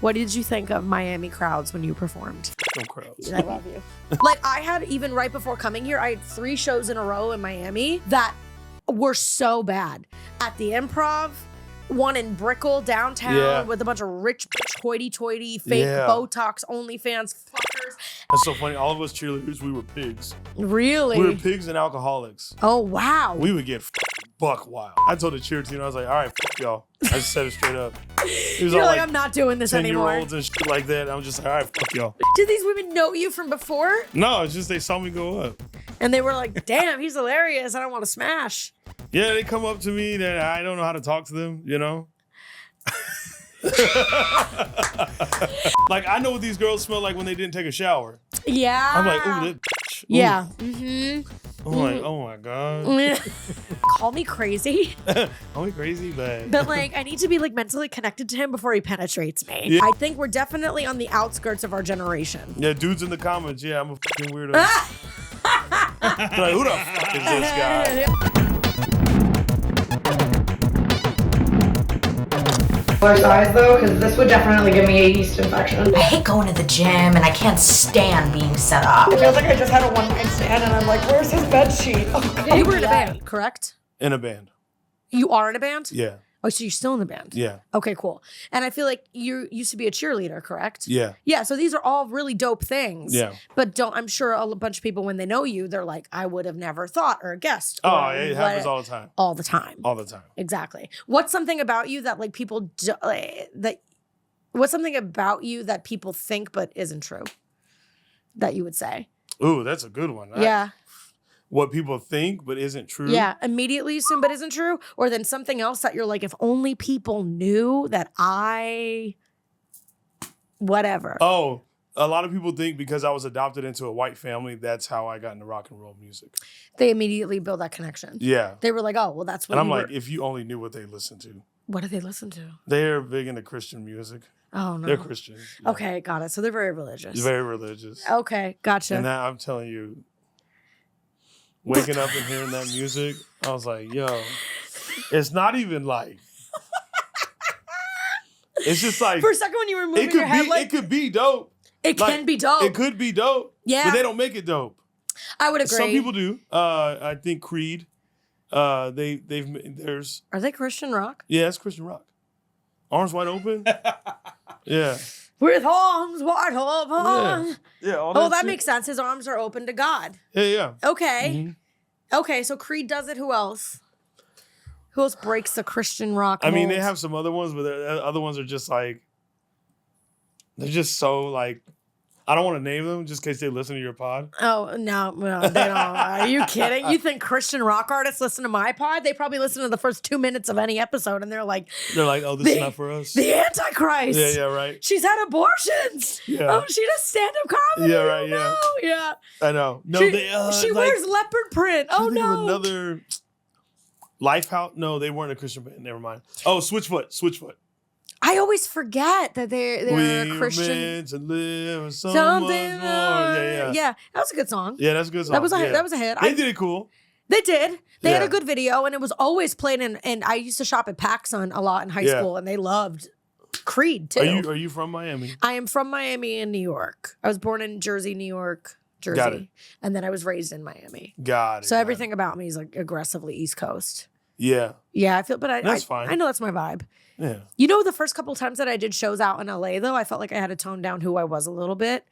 What did you think of Miami crowds when you performed? No crowds. I love you. Like, I had, even right before coming here, I had 3 shows in a row in Miami that were so bad. At the Improv, one in Brickell downtown with a bunch of rich bitch hoity-toity, fake Botox, OnlyFans fuckers. That's so funny. All of us cheerleaders, we were pigs. Really? We were pigs and alcoholics. Oh, wow. We would get buck wild. I told the cheer team, I was like, all right, fuck y'all. I just said it straight up. You're like, I'm not doing this anymore. 10-year-olds and shit like that. I'm just like, all right, fuck y'all. Did these women know you from before? No, it's just they saw me go up. And they were like, damn, he's hilarious. I don't want to smash. Yeah, they come up to me that I don't know how to talk to them, you know? Like, I know what these girls smell like when they didn't take a shower. Yeah. I'm like, ooh, that bitch. Ooh. Yeah. Mm-hmm. I'm like, oh my God. Call me crazy. Call me crazy, but like, I need to be like mentally connected to him before he penetrates me. Yeah. I think we're definitely on the outskirts of our generation. Yeah, dudes in the comments, yeah, I'm a fucking weirdo. They're like, who the fuck is this guy? Size though, because this would definitely give me a yeast infection. I hate going to the gym and I can't stand being set up. It feels like I just had a one-night stand and I'm like, where's his bed sheet? Oh, God. You were in a band, correct? In a band. You are in a band? Yeah. Oh, so you're still in the band? Yeah. Okay, cool. And I feel like you used to be a cheerleader, correct? Yeah. Yeah, so these are all really dope things. Yeah. But I'm sure a bunch of people, when they know you, they're like, I would have never thought or guessed. Oh, or it happens all the time. All the time. All the time. Exactly. What's something about you that like people what's something about you that people think but isn't true that you would say? Ooh, that's a good one. Yeah. What people think but isn't true. Yeah, immediately assume but isn't true. Or then something else that you're like, if only people knew that whatever. Oh, a lot of people think because I was adopted into a white family, that's how I got into rock and roll music. They immediately build that connection. Yeah. They were like, oh, well, that's what And I'm like, if you only knew what they listen to. What do they listen to? They're big into Christian music. Oh, no. They're Christians. Yeah. Okay, got it. So they're very religious. Very religious. Okay, gotcha. And that, I'm telling you, waking up and hearing that music, I was like, yo, it's not even like, it's just like. For a second when you were moving your head, it could be dope. It can be dope. It could be dope. Yeah. But they don't make it dope. I would agree. Some people do. I think Creed, there's. Are they Christian rock? Yeah, it's Christian rock. Arms wide open. Yeah. With arms wide open. Yeah. All Oh, that shit. makes sense. His arms are open to God. Yeah. Okay. Mm-hmm. Okay, so Creed does it. Who else? Who else breaks the Christian rock I mean, they mold? have some other ones, but the other ones are just like, they're just so like, I don't want to name them just in case they listen to your pod. Oh, no, they don't. Are you kidding? You think Christian rock artists listen to my pod? They probably listen to the first 2 minutes of any episode and they're like, oh, this is not for us. The Antichrist. Yeah, right. She's had abortions. Yeah. Oh, she does stand-up comedy. Yeah, right, Oh, no. Yeah. I know. No, she wears leopard print. Oh, no. Another Lifehouse. No, they weren't a Christian band. Never mind. Oh, Switchfoot. I always forget that they're a Christian. Meant to live so Something much more. Yeah. That was a good song. Yeah, that's a good song. That was a hit. They did it cool. They did. They had Yeah. a good video, and it was always played in. And I used to shop at PacSun a lot in high school, and they loved Creed too. Are you from Miami? I am from Miami and New York. I was born in Jersey, New York, Got it. and then I was raised in Miami. Got it. So everything about me is like aggressively East Coast. Yeah. Yeah, I feel, but That's fine. I know that's my vibe. Yeah. You know, the first couple of times that I did shows out in LA, though, I felt like I had to tone down who I was a little bit.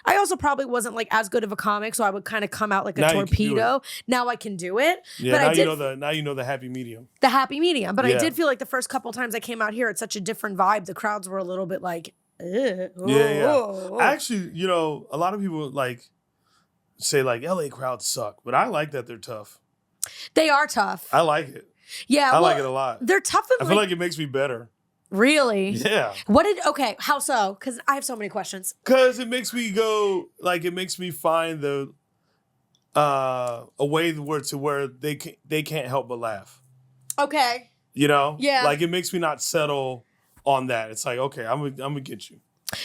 I also probably wasn't like as good of a comic, so I would kind of come out like a Now you can do torpedo. Now I can do it. Yeah. But Now you know the happy medium. the happy medium. But I Yeah. did feel like the first couple times I came out here, it's such a different vibe. The crowds were a little bit like, Yeah. Actually, a lot of people like say like LA crowds suck, but I like that they're tough. They are tough. I like it. Yeah, I like it a lot. They're tough. I feel like it makes me better. Really? Yeah. Okay, how so? Because I have so many questions. Because it makes me go, like, it makes me find a way where they can't help but laugh. Okay. Yeah. Yeah. Like, it makes me not settle on that. It's like, okay, I'm gonna get you.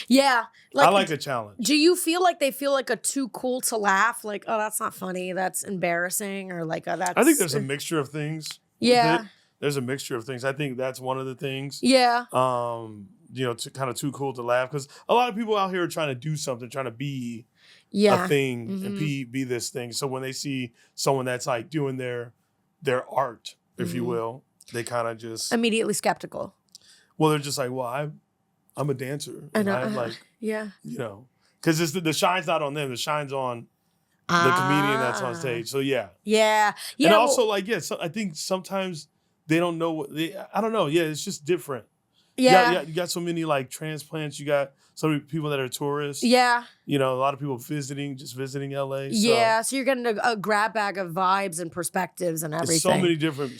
Yeah. I like a challenge. Do you feel like they feel like a too cool to laugh? Like, oh, that's not funny. That's embarrassing. Or like, oh, that's... I think there's a mixture of things. Yeah. There's a mixture of things. I think that's one of the things. Yeah. kind of too cool to laugh, because a lot of people out here are trying to do something, trying to be a thing and be this thing. So when they see someone that's like doing their art, if you will, they kind of just immediately skeptical. Well, they're just like, well, I'm a dancer, and I'm like, because the shine's not on them, the shine's on the comedian that's on stage. So yeah. And also so I think sometimes they don't know I don't know. Yeah, it's just different. Yeah. You got so many like transplants. You got so many people that are tourists. Yeah. A lot of people visiting LA. So. Yeah. So you're getting a grab bag of vibes and perspectives and everything. It's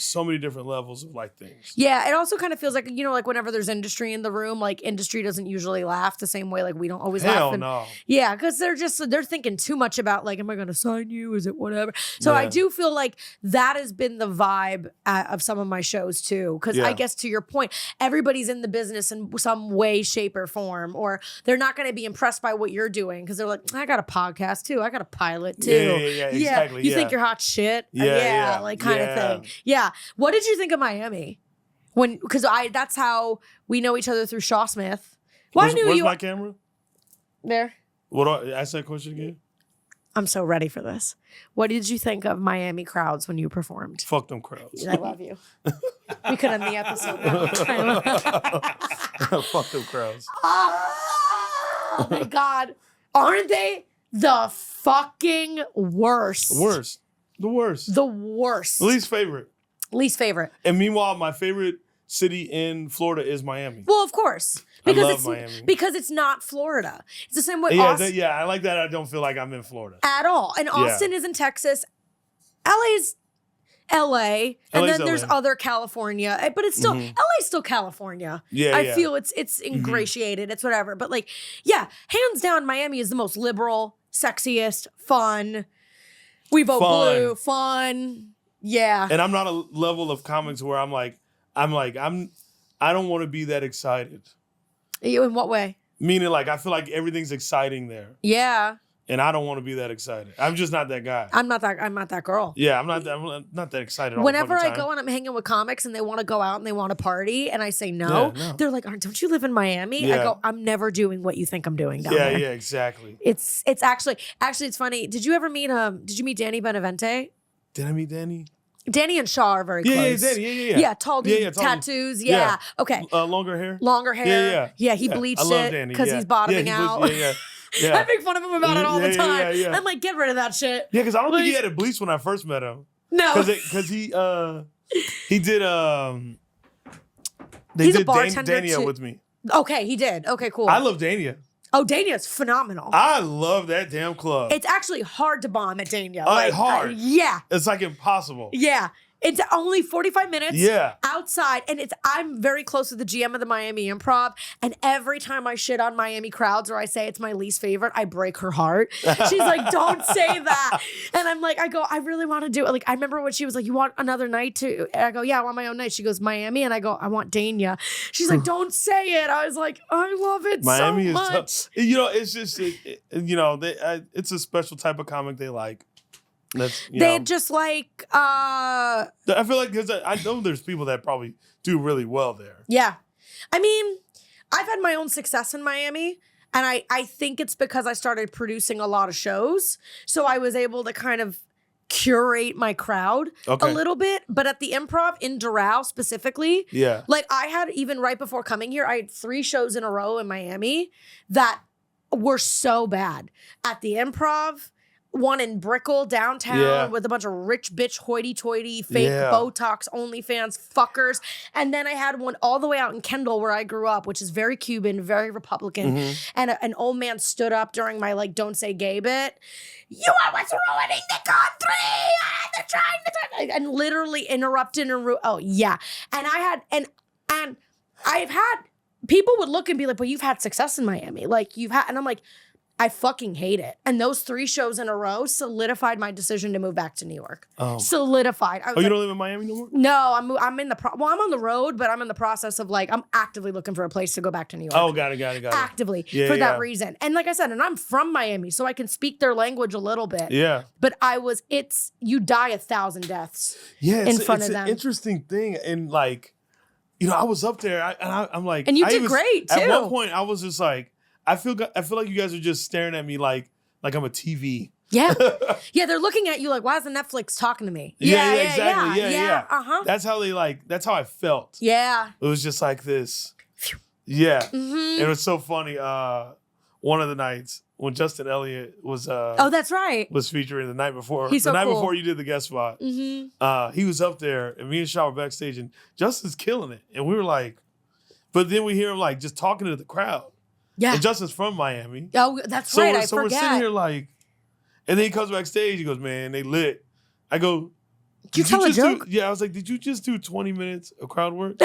so many different levels of like things. Yeah. It also kind of feels like, like whenever there's industry in the room, like industry doesn't usually laugh the same way. Like we don't always laugh. Hell no. Yeah. Because they're thinking too much about like, am I going to sign you? Is it whatever? So I do feel like that has been the vibe of some of my shows too. Because I guess to your point, everybody's in the business in some way, shape, or form, or they're not going to be impressed by what you're doing because they're like, I got a podcast too. I got a pilot too. Yeah, exactly. You think you're hot shit? Like kind of thing. Yeah. What did you think of Miami? Because that's how we know each other through Shaw Smith. Where's my camera? There. Ask that question again. I'm so ready for this. What did you think of Miami crowds when you performed? Fuck them crowds. I love you. We could end the episode now. Fuck them crowds. Oh my God. Aren't they the fucking worst? The worst. The worst. Least favorite. And meanwhile, my favorite city in Florida is Miami. Well, of course. I love Miami. Because it's not Florida. It's the same way Austin. I like that. I don't feel like I'm in Florida. At all. And Austin is in Texas. LA's LA. And then there's other California. But it's still, LA's still California. I feel it's ingratiated. It's whatever. But hands down, Miami is the most liberal, sexiest, fun. We vote blue, fun. Yeah. And I'm not a level of comics where I don't want to be that excited. In what way? Meaning, I feel like everything's exciting there. Yeah. And I don't want to be that excited. I'm just not that guy. I'm not that girl. Yeah, I'm not that excited. Whenever I go and I'm hanging with comics and they want to go out and they want to party and I say no, they're like, "Don't you live in Miami?" Yeah. I go, "I'm never doing what you think I'm doing down there." Yeah, exactly. It's actually it's funny. Did you ever meet Did you meet Danny Benavente? Did I meet Danny? Danny and Shaw are very close. Yeah, tall dude, tattoos. Yeah. Okay. Longer hair. Yeah, he bleached it because he's bottoming out. I make fun of him about it all the time. I'm like, get rid of that shit. Yeah, because I don't think he had it bleached when I first met him. No. Because he did He's a bartender Dania with me. Okay, he did. Okay, cool. I love Dania. Oh, Dania's phenomenal. I love that damn club. It's actually hard to bomb at Dania. Hard. Yeah. It's impossible. Yeah. It's only 45 minutes outside, and I'm very close to the GM of the Miami Improv, and every time I shit on Miami crowds or I say it's my least favorite, I break her heart. She's like, "Don't say that." And I'm like, I really want to do it. I remember when she was like, "You want another night too?" And I go, "Yeah, I want my own night." She goes, "Miami," and I go, "I want Dania." She's like, "Don't say it." I was like, "I love it Miami so much." Tough. It's just, it's a special type of comic they like. They just like I feel like, because I know there's people that probably do really well there. Yeah. I mean, I've had my own success in Miami, and I think it's because I started producing a lot of shows. So I was able to kind of curate my crowd a little bit. But at the Improv in Doral specifically, I had, even right before coming here, I had 3 shows in a row in Miami that were so bad. At the Improv, one in Brickell downtown with a bunch of rich bitch hoity-toity fake Botox OnlyFans fuckers. And then I had one all the way out in Kendall where I grew up, which is very Cuban, very Republican. And an old man stood up during my don't say gay bit. "You are what's ruining the country. They're trying to," and literally interrupted and and I've had people would look and be like, "But you've had success in Miami. You've had," and I'm like, I fucking hate it. And those 3 shows in a row solidified my decision to move back to New York. Oh. Solidified. You don't live in Miami no more? No, I'm in I'm on the road, but I'm in the process of I'm actively looking for a place to go back to New York. Oh, got it. Actively for that reason. And like I said, and I'm from Miami, so I can speak their language a little bit. Yeah. But you die 1,000 deaths in front of them. It's an interesting thing. And I was up there, I'm like, and you did great too. At one point, I was just like, I feel like you guys are just staring at me like I'm a TV. Yeah, yeah, they're looking at you like, why isn't Netflix talking to me? Yeah, exactly. Yeah. Uh-huh. That's how I felt. Yeah. It was just like this. Yeah. Mm-hmm. It was so funny. One of the nights when Justin Elliott was that's right. was featuring the night before. He's the so night cool. before you did the guest spot. Mm-hmm. He was up there and me and Shaw were backstage and Justin's killing it. And we were like, but then we hear him like just talking to the crowd. Yeah. And Justin's from Miami. Oh, that's right. I forget. So we're sitting here like, and then he comes backstage. He goes, "Man, they lit." I go, "Did you tell a joke?" I was like, "Did you just do 20 minutes of crowd work?"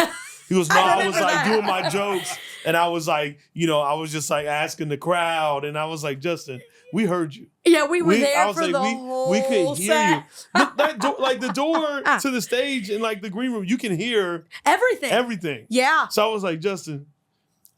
He goes, "No, I was like doing my jokes, and I was like, I was just like asking the crowd, and I was like, Justin, we heard you. Yeah, we were there for the whole we could hear set. you. That door, like the door to the stage and like the green room, you can hear everything. Yeah. So I was like, Justin,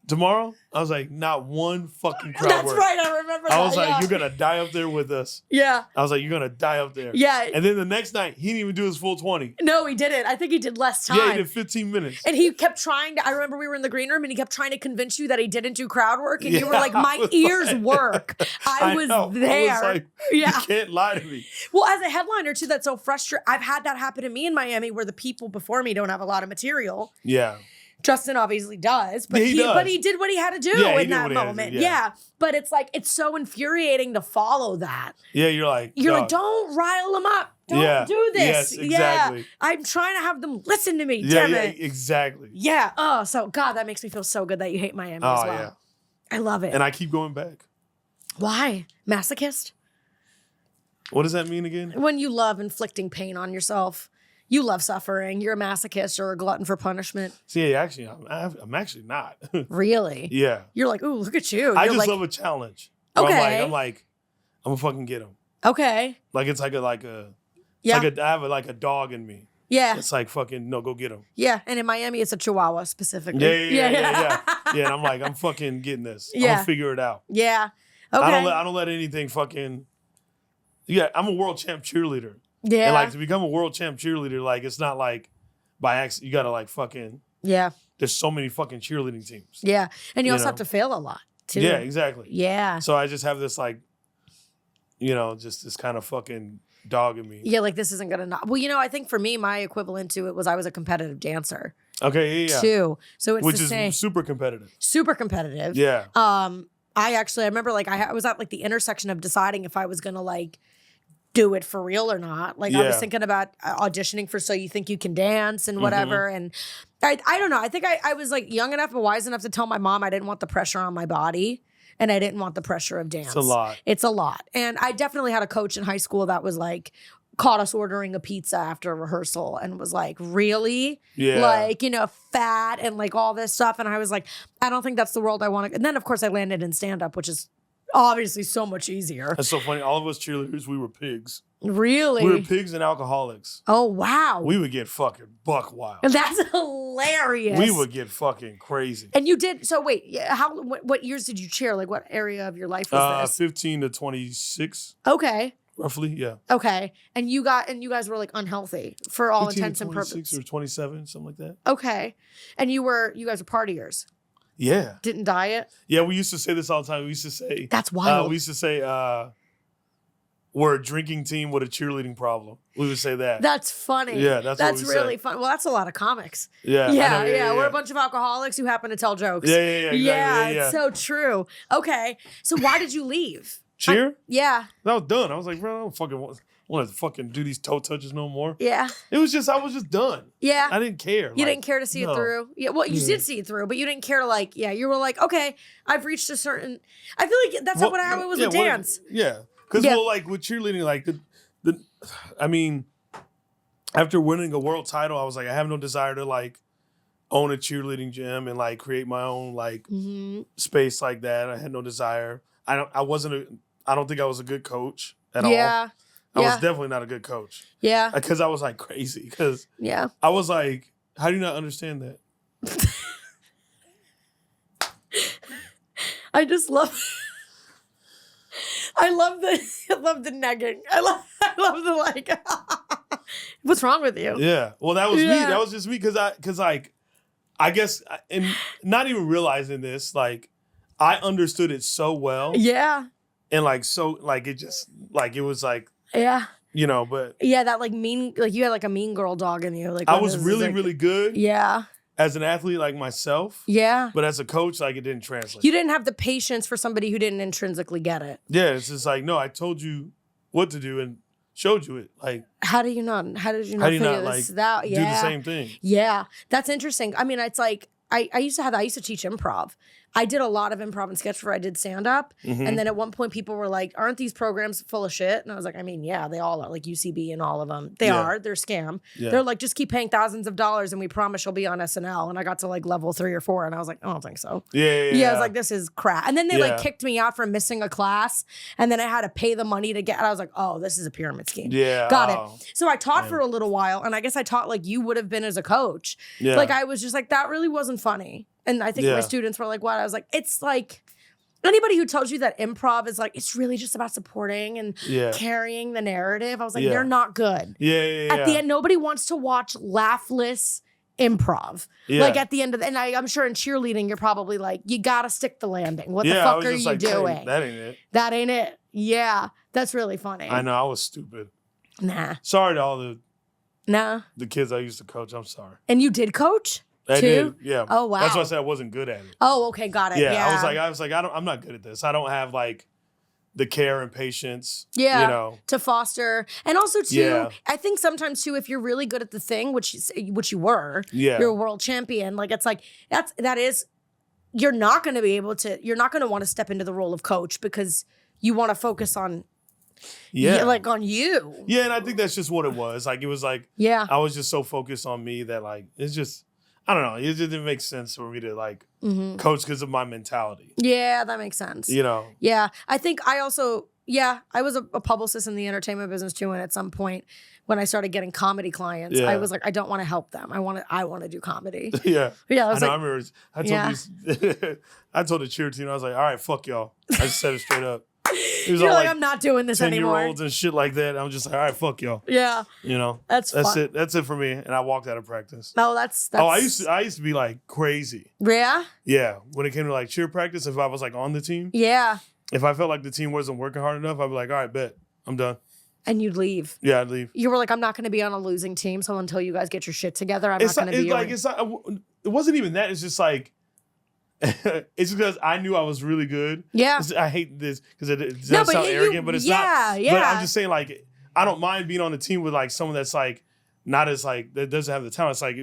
tomorrow, I was like, not one fucking crowd That's work. right, I remember that. I was like, you're going to die up there with us. Yeah. I was like, you're going to die up there. Yeah. And then the next night, he didn't even do his full 20. No, he didn't. I think he did less time. Yeah, he did 15 minutes. And he kept trying to, I remember we were in the green room and he kept trying to convince you that he didn't do crowd work. And you were like, my ears work. I was there. I was like, you can't lie to me. Well, as a headliner too, that's so frustrating. I've had that happen to me in Miami where the people before me don't have a lot of material. Yeah. Justin obviously does, but he did what he had to do in that moment. Yeah. But it's like, it's so infuriating to follow that. Yeah, you're like, don't rile them up. Don't do this. Yes, exactly. Yeah. I'm trying to have them listen to me. Yeah, Damn it. Exactly. Yeah. Oh, so God, that makes me feel so good that you hate Miami as well. Yeah. I love it. And I keep going back. Why? Masochist? What does that mean again? When you love inflicting pain on yourself. You love suffering. You're a masochist or a glutton for punishment. See, actually, I'm actually not. Really? Yeah. You're like, ooh, look at you. I just love a challenge. Okay. I'm gonna fucking get him. Okay. Like it's like a I have a dog in me. Yeah. It's like fucking no, go get him. Yeah, and in Miami, it's a Chihuahua specifically. Yeah. Yeah, and I'm like, I'm fucking getting this. Yeah. I'm gonna figure it out. Yeah. Okay. I don't let anything fucking. Yeah, I'm a world champ cheerleader. Yeah. And like to become a world champ cheerleader, like it's not like by accident. You gotta like fucking. Yeah. There's so many fucking cheerleading teams. Yeah, and you also have to fail a lot too. Yeah, exactly. Yeah. So I just have this like, just this kind of fucking dog in me. Yeah, like this isn't gonna not. Well, I think for me, my equivalent to it was I was a competitive dancer. Okay. Yeah. Too. So it's which the same. Is super competitive. Super competitive. Yeah. I remember like I was at like the intersection of deciding if I was gonna like do it for real or not. Like I was thinking about auditioning for So You Think You Can Dance and whatever. And I don't know. I think I was like young enough and wise enough to tell my mom I didn't want the pressure on my body and I didn't want the pressure of dance. It's a lot. And I definitely had a coach in high school that was like, caught us ordering a pizza after a rehearsal and was like, really? Yeah. Like, fat and like all this stuff. And I was like, I don't think that's the world I want to. And then of course I landed in stand-up, which is obviously so much easier. That's so funny. All of us cheerleaders, we were pigs. Really? We were pigs and alcoholics. Oh, wow. We would get fucking buck wild. That's hilarious. We would get fucking crazy. And you did, so wait, what years did you cheer? Like what area of your life was this? 15 to 26. Okay. Roughly, yeah. Okay. And you guys were like unhealthy for all intents and purposes. 26 or 27, something like that. Okay. And you guys were partiers. Yeah. Didn't diet? Yeah, we used to say this all the time. We used to say... That's wild. We used to say, we're a drinking team with a cheerleading problem. We would say that. That's funny. Yeah, that's really fun. Well, that's a lot of comics. Yeah. Yeah. We're a bunch of alcoholics who happen to tell jokes. Yeah, exactly. Yeah, it's so true. Okay. So why did you leave? Cheer? Yeah. I was done. I was like, bro, I don't fucking want to fucking do these toe touches no more. Yeah. I was just done. Yeah. I didn't care. You didn't care to see it through? Yeah. Well, you did see it through, but you didn't care to you were like, okay, I've reached a certain, I feel like that's not how it was with dance. Yeah. Because, like with cheerleading, like I mean, after winning a world title, I was like, I have no desire to like own a cheerleading gym and like create my own like space like that. I had no desire. I don't think I was a good coach at all. I was definitely not a good coach. Yeah. Because I was like crazy. Because I was like, how do you not understand that? I just love I love the negging. I love the like what's wrong with you? Yeah. Well, that was me. That was just me because I guess, and not even realizing this, like, I understood it so well. Yeah. And like, so, like, it just, like, it was like, yeah. You know, but. Yeah, that like mean, like you had like a mean girl dog in you. Like I was really, really good. Yeah. As an athlete like myself. Yeah. But as a coach, like, it didn't translate. You didn't have the patience for somebody who didn't intrinsically get it. Yeah, it's just like, no, I told you what to do and showed you it. Like, how did you not figure this out? Yeah. Do the same thing? Yeah, that's interesting. I mean, it's like I used to teach improv. I did a lot of improv and sketch before I did stand up. Mm-hmm. And then at one point people were like, aren't these programs full of shit? And I was like, I mean, yeah, they all are, like UCB and all of them. They are. They're scam. Yeah. They're like, just keep paying thousands of dollars and we promise you'll be on SNL. And I got to like level 3 or 4 and I was like, I don't think so. Yeah, I was like, this is crap. And then they like kicked me out for missing a class. And then I had to pay the money to get, and I was like, oh, this is a pyramid scheme. Yeah. Got it. So I taught for a little while. And I guess I taught like you would have been as a coach. Yeah. Like I was just like, that really wasn't funny. And I think my students were like, what? I was like, it's like anybody who tells you that improv is like, it's really just about supporting and carrying the narrative. I was like, they're not good. At the end, nobody wants to watch laughless improv. Like at the end of the, and I'm sure in cheerleading, you're probably like, you got to stick the landing. What the fuck are you doing? Hey, that ain't it. That ain't it. Yeah. That's really funny. I know. I was stupid. Nah. Sorry to all the kids I used to coach. I'm sorry. And you did coach? I did, yeah. Oh wow. That's why I said I wasn't good at it. Oh, okay, got it. Yeah. I was like, I'm not good at this. I don't have like the care and patience. Yeah. You know, to foster, and also too, I think sometimes too, if you're really good at the thing, which you were, you're a world champion. Like it's like that is, you're not going to be able to. You're not going to want to step into the role of coach because you want to focus on. Like on you. Yeah, and I think that's just what it was. Like it was like, I was just so focused on me that like it's just. I don't know. It just didn't make sense for me to like coach because of my mentality. Yeah, that makes sense. You know? Yeah. I think I also, I was a publicist in the entertainment business too. And at some point when I started getting comedy clients, I was like, I don't want to help them. I want to do comedy. Yeah. Yeah. I remember I told the cheer team, I was like, all right, fuck y'all. I just said it straight up. You're like, I'm not doing this anymore. 10-year-olds and shit like that. I'm just like, all right, fuck y'all. Yeah. You know? That's it. That's it for me. And I walked out of practice. Oh, that's I used to be like crazy. Yeah? Yeah. When it came to like cheer practice, if I was like on the team. Yeah. If I felt like the team wasn't working hard enough, I'd be like, all right, bet. I'm done. And you'd leave. Yeah, I'd leave. You were like, I'm not going to be on a losing team, so until you guys get your shit together, I'm not going to be like, it's not, it wasn't even that. It's just like, it's because I knew I was really good. Yeah. I hate this because it does sound arrogant, but it's not. Yeah. But I'm just saying, like, I don't mind being on the team with like someone that's like not as like that doesn't have the talent. It's like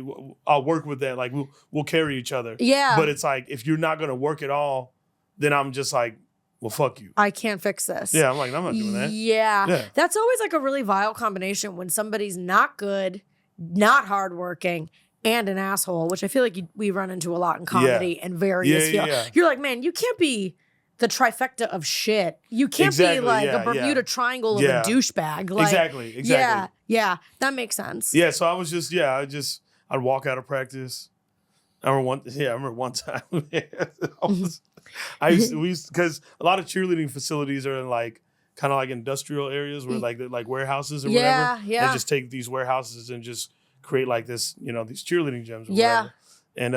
I'll work with that. Like we'll carry each other. Yeah. But it's like if you're not gonna work at all, then I'm just like, well, fuck you. I can't fix this. Yeah. I'm like, I'm not doing that. Yeah. That's always like a really vile combination when somebody's not good, not hardworking, and an asshole, which I feel like we run into a lot in comedy and various fields. Yeah. You're like, man, you can't be the trifecta of shit. You can't be like a Bermuda Triangle of a douchebag. Like, exactly. Yeah, that makes sense. Yeah, so I was just, I'd walk out of practice. I remember one time. Because a lot of cheerleading facilities are in like, kind of like industrial areas where like warehouses or whatever. Yeah. And just take these warehouses and just create like this, these cheerleading gyms or whatever. And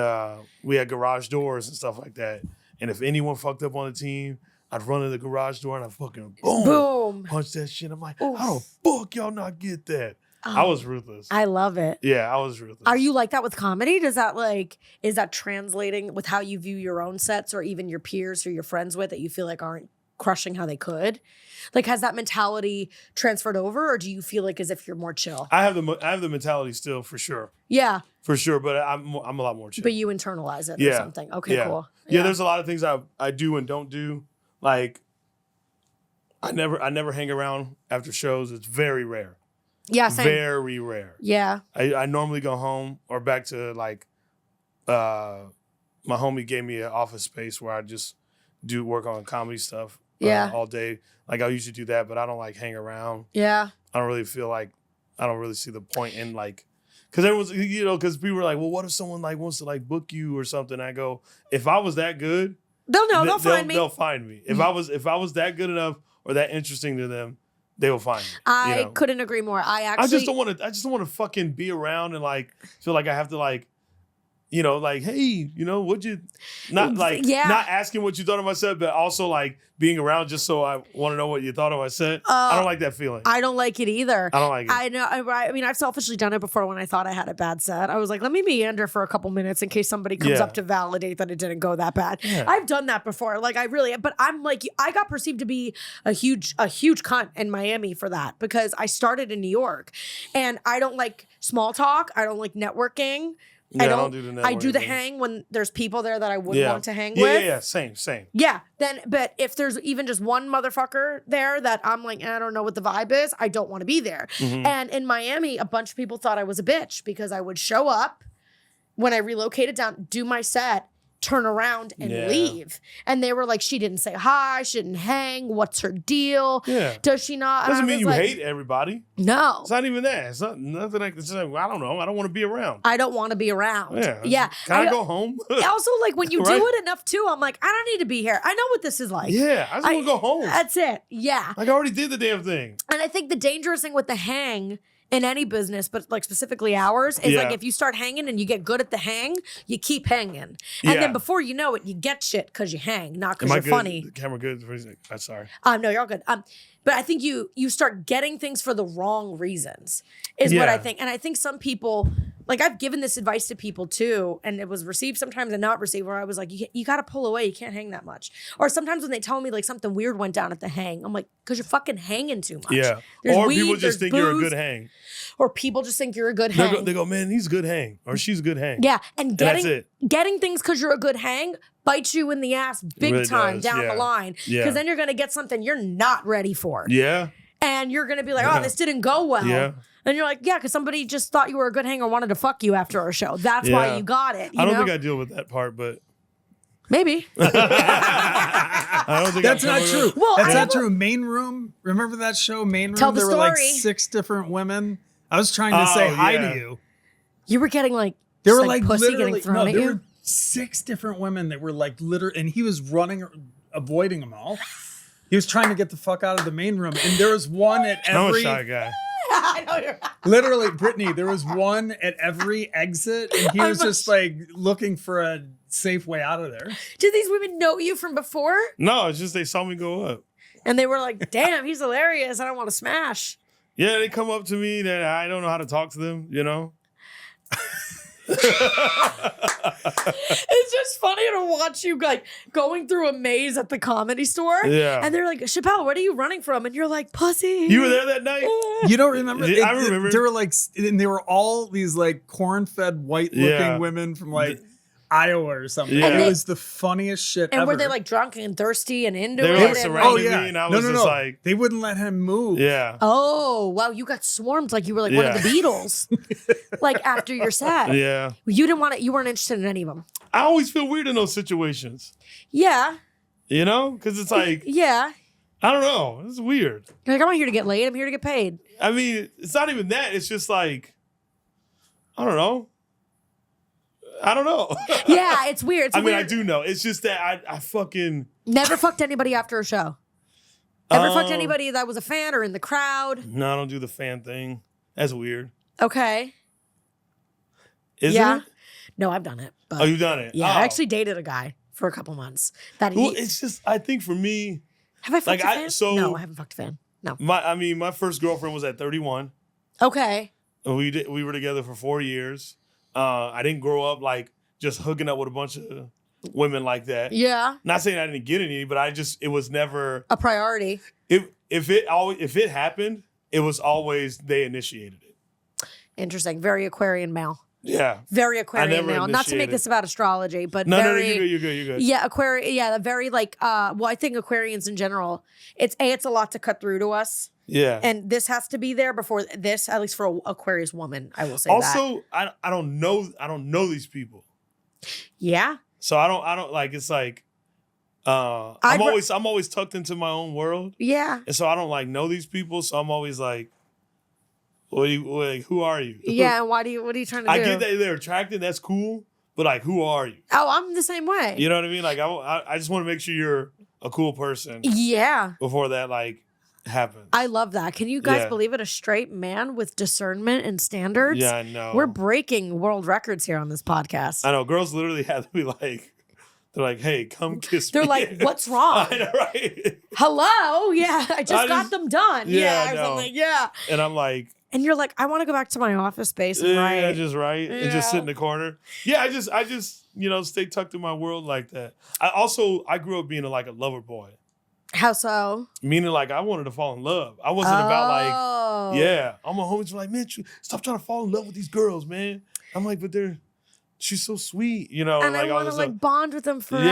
we had garage doors and stuff like that. And if anyone fucked up on the team, I'd run to the garage door and I'd fucking boom, punch that shit. I'm like, how the fuck y'all not get that? I was ruthless. I love it. Yeah, I was ruthless. Are you like that with comedy? Is that translating with how you view your own sets or even your peers or your friends with that you feel like aren't crushing how they could? Like, has that mentality transferred over, or do you feel like as if you're more chill? I have the mentality still for sure. Yeah, for sure. But I'm a lot more chill. But you internalize it or something. Okay, cool. Yeah, there's a lot of things I do and don't do. Like, I never hang around after shows. It's very rare. Yeah, same. Very rare. Yeah. I normally go home or back to like, my homie gave me an office space where I just do work on comedy stuff. All day. Like I usually do that, but I don't like hang around. Yeah. I don't really see the point in like, because everyone's, because people were like, well, what if someone like wants to like book you or something? I go, if I was that good, they'll find me. They'll find me. If I was that good enough or that interesting to them, they will find me. I couldn't agree more. I just don't want to fucking be around and like feel like I have to like, you know, like, hey, you know, what'd you, not asking what you thought of my set, but also like being around just so I want to know what you thought of my set. I don't like that feeling. I don't like it either. I don't like it. I know. I mean, I've selfishly done it before when I thought I had a bad set. I was like, let me meander for a couple minutes in case somebody comes up to validate that it didn't go that bad. Yeah. I've done that before. Like but I'm like, I got perceived to be a huge cunt in Miami for that because I started in New York and I don't like small talk. I don't like networking. Yeah, I don't do the networking. I do the hang when there's people there that I wouldn't want to hang with. Yeah, same. Yeah, but if there's even just one motherfucker there that I'm like, I don't know what the vibe is, I don't want to be there. Mm-hmm. And in Miami, a bunch of people thought I was a bitch because I would show up when I relocated down, do my set, turn around and leave. And they were like, she didn't say hi, she didn't hang, what's her deal? Yeah. Does she not? Doesn't mean you hate everybody. No. It's not even that. It's not nothing like, it's like, I don't know. I don't want to be around. I don't want to be around. Yeah. Can I go home? Also, like when you do it enough too, I'm like, I don't need to be here. I know what this is like. Yeah. I just want to go home. That's it. Yeah. Like I already did the damn thing. And I think the dangerous thing with the hang in any business, but like specifically ours, is like if you start hanging and you get good at the hang, you keep hanging. And then before you know it, you get shit because you hang, not because you're funny. The camera good? I'm sorry. No, you're all good. But I think you start getting things for the wrong reasons is what I think. And I think some people, like I've given this advice to people too, and it was received sometimes and not received, where I was like, you got to pull away. You can't hang that much. Or sometimes when they tell me like something weird went down at the hang, I'm like, because you're fucking hanging too much. Yeah. Or people just think you're a good hang. Or people just think you're a good hang. They go, man, he's a good hang. Or she's a good hang. Yeah. And getting things because you're a good hang bites you in the ass big time down the line. Because then you're going to get something you're not ready for. Yeah. And you're going to be like, oh, this didn't go well. Yeah. And you're like, yeah, because somebody just thought you were a good hanger, wanted to fuck you after our show. That's why you got it. I don't think I deal with that part, but. Maybe. I don't think that's not true. Well, that's not true. Main Room. Remember that show, Main Room? Tell the there story. Were like 6 different women. I was trying to say hi to you. You were getting like there were like pussy getting thrown at you. There were 6 different women that were like literally, and he was running, avoiding them all. He was trying to get the fuck out of the main room, and there was one at every. I'm a shy guy. I know you're. Literally, Brittany, there was one at every exit, and he was just like looking for a safe way out of there. Did these women know you from before? No, it's just they saw me go up. And they were like, damn, he's hilarious. I don't want to smash. Yeah, they come up to me that I don't know how to talk to them, you know? It's just funny to watch you like going through a maze at the Comedy Store. Yeah. And they're like, Shapel, what are you running from? And you're like, pussy. You were there that night? You don't remember? I remember. They were like, and they were all these like corn-fed white-looking women from like Iowa or something. Yeah. It was the funniest shit ever. And were they like drunk and thirsty and into it? They were surrounding me and I was just like. They wouldn't let him move. Yeah. Oh, wow. You got swarmed like you were like one of the Beatles. Like after your set. Yeah. You didn't want it. You weren't interested in any of them. I always feel weird in those situations. Yeah. You know? Because it's like. Yeah. I don't know. It's weird. You're like, I'm not here to get laid. I'm here to get paid. I mean, it's not even that. It's just like, I don't know. Yeah, it's weird. I mean, I do know. It's just that I fucking... Never fucked anybody after a show. Ever fucked anybody that was a fan or in the crowd? No, I don't do the fan thing. That's weird. Okay. Is it? No, I've done it. But you've done it? Yeah, I actually dated a guy for a couple months. Well, it's just, I think for me... Have I fucked a fan? No, I haven't fucked a fan. No. My first girlfriend was at 31. Okay. And we were together for 4 years. I didn't grow up like just hooking up with a bunch of women like that. Yeah. Not saying I didn't get any, but it was never a priority. If it happened, it was always they initiated it. Interesting. Very Aquarian male. Yeah. Very Aquarian male. Not to make this about astrology, but no, you're good. Yeah, Aquarian. Yeah, very like. Well, I think Aquarians in general, it's a lot to cut through to us. Yeah. And this has to be there before this, at least for an Aquarius woman, I will say also, that. I don't know these people. Yeah. So I don't like, it's like, I'm always tucked into my own world. Yeah. And so I don't like know these people. So I'm always like, who are you? Yeah. And what are you trying to do? I get that they're attractive. That's cool. But like, who are you? Oh, I'm the same way. You know what I mean? Like, I just want to make sure you're a cool person. Yeah. Before that, like, happens. I love that. Can you guys believe it? A straight man with discernment and standards. Yeah, I know. We're breaking world records here on this podcast. I know. Girls literally have to be like, they're like, hey, come kiss me. They're like, what's wrong? I know, right? Hello? Yeah, I just got them done. Yeah, or something. Yeah. And I'm like, and you're like, I want to go back to my office space and write. Yeah, just write and just sit in the corner. Yeah, I just stay tucked in my world like that. I grew up being a lover boy. How so? Meaning like I wanted to fall in love. I wasn't about like, all my homies were like, man, stop trying to fall in love with these girls, man. I'm like, but she's so sweet, And like, I want to like bond with them forever.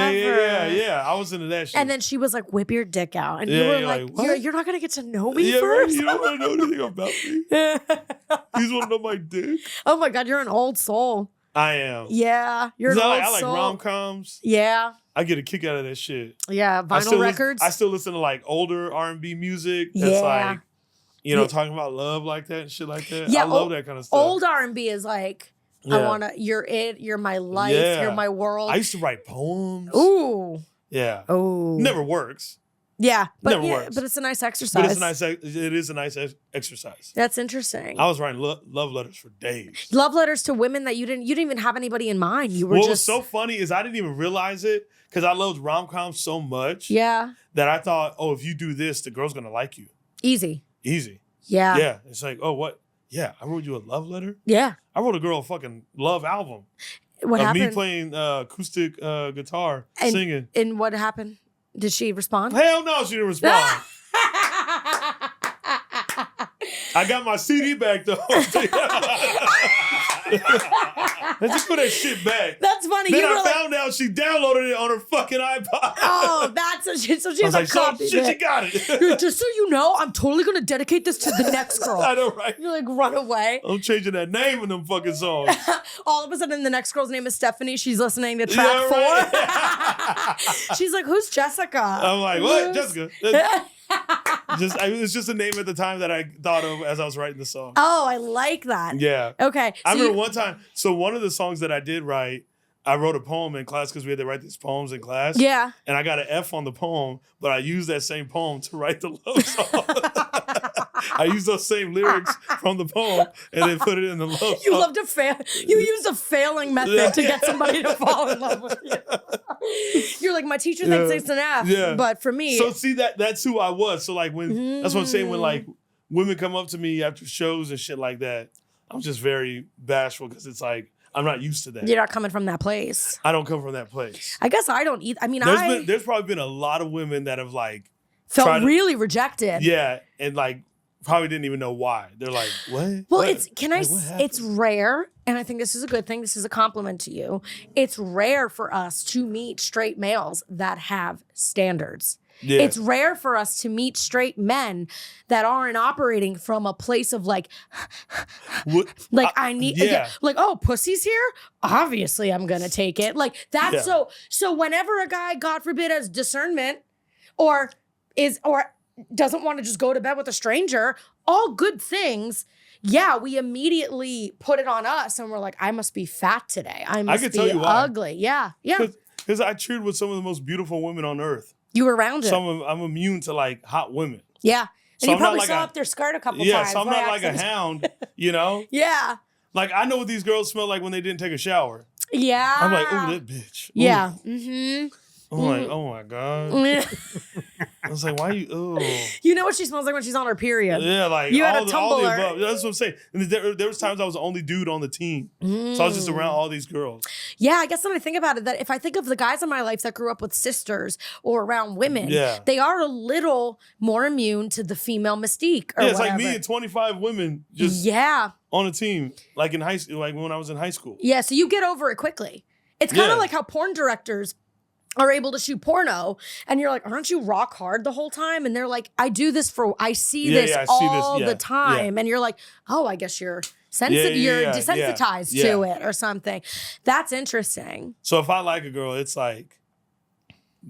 Yeah. I was into that shit. And then she was like, whip your dick out. And you were like you're not going to get to know me first? Right? You don't want to know anything about me? You just want to know my dick? Oh my God, you're an old soul. I am. Yeah, you're an old soul. I like rom-coms. Yeah. I get a kick out of that shit. Yeah, vinyl records. I still listen to like older R&B music. That's like, talking about love like that and shit like that. Yeah, I love that kind of stuff. Old R&B is like, you're my life, you're my world. I used to write poems. Ooh. Yeah. Ooh. Never works. Yeah, but Never works. But it's a nice exercise. It is a nice exercise. That's interesting. I was writing love letters for days. Love letters to women that you didn't even have anybody in mind. You were What was so funny is I didn't even realize it because I loved rom-coms so much. Yeah. That I thought, if you do this, the girl's gonna like you. Easy. Yeah. Yeah. It's like, what? Yeah, I wrote you a love letter. Yeah. I wrote a girl a fucking love album. What happened? Me playing acoustic guitar, singing. And what happened? Did she respond? Hell no, she didn't respond. I got my CD back though. Let's just put that shit back. That's funny. Then I found out she downloaded it on her fucking iPod. Oh, that's a shit. So she was like, copy shit, she got it. Just so you know, I'm totally going to dedicate this to the next girl. I know, right? You're like, run away. I'm changing that name in them fucking songs. All of a sudden, the next girl's name is Stephanie. She's listening to track 4. She's like, who's Jessica? I'm like, what? Jessica. It's just a name at the time that I thought of as I was writing the song. Oh, I like that. Yeah. Okay. I remember one time, so one of the songs that I did write, I wrote a poem in class because we had to write these poems in class. Yeah. And I got an F on the poem, but I used that same poem to write the love song. I used those same lyrics from the poem and then put it in the love song. You love to fail. You used a failing method to get somebody to fall in love with you. You're like, my teacher thinks it's an F, but for me. So see, that's who I was. So like that's what I'm saying, when like women come up to me after shows and shit like that, I'm just very bashful because it's like, I'm not used to that. You're not coming from that place. I don't come from that place. I guess I don't either. I mean, there's probably been a lot of women that have like felt really rejected. Yeah, and like probably didn't even know why. They're like, what? Well, it's rare, and I think this is a good thing. This is a compliment to you. It's rare for us to meet straight males that have standards. Yeah. It's rare for us to meet straight men that aren't operating from a place of like, I need, like, oh, pussy's here? Obviously, I'm going to take it. Like, that's so whenever a guy, God forbid, has discernment or doesn't want to just go to bed with a stranger, all good things. Yeah, we immediately put it on us and we're like, I must be fat today. I must be ugly. Yeah. Because I cheered with some of the most beautiful women on earth. You were around it. I'm immune to like hot women. Yeah. And you probably saw up their skirt a couple times. Yeah, so I'm not like a hound, Yeah. Like I know what these girls smell like when they didn't take a shower. Yeah. I'm like, oh, that bitch. Ooh. Yeah. Mm-hmm. I'm like, oh my God. I was like, why you, You know what she smells like when she's on her period. Yeah, like you all had a all the tumbler. above. That's what I'm saying. And there was times I was the only dude on the team. So I was just around all these girls. Yeah, I guess when I think about it, that if I think of the guys in my life that grew up with sisters or around women, they are a little more immune to the female mystique or it's whatever. like me and 25 women just on a team, like in high school, like when I was in high school. Yeah, so you get over it quickly. It's kind of like how porn directors are able to shoot porno, and you're like, aren't you rock hard the whole time? And they're like, I see this all the time. And you're like, oh, I guess you're sensitive, you're desensitized to it or something. That's interesting. So if I like a girl, it's like,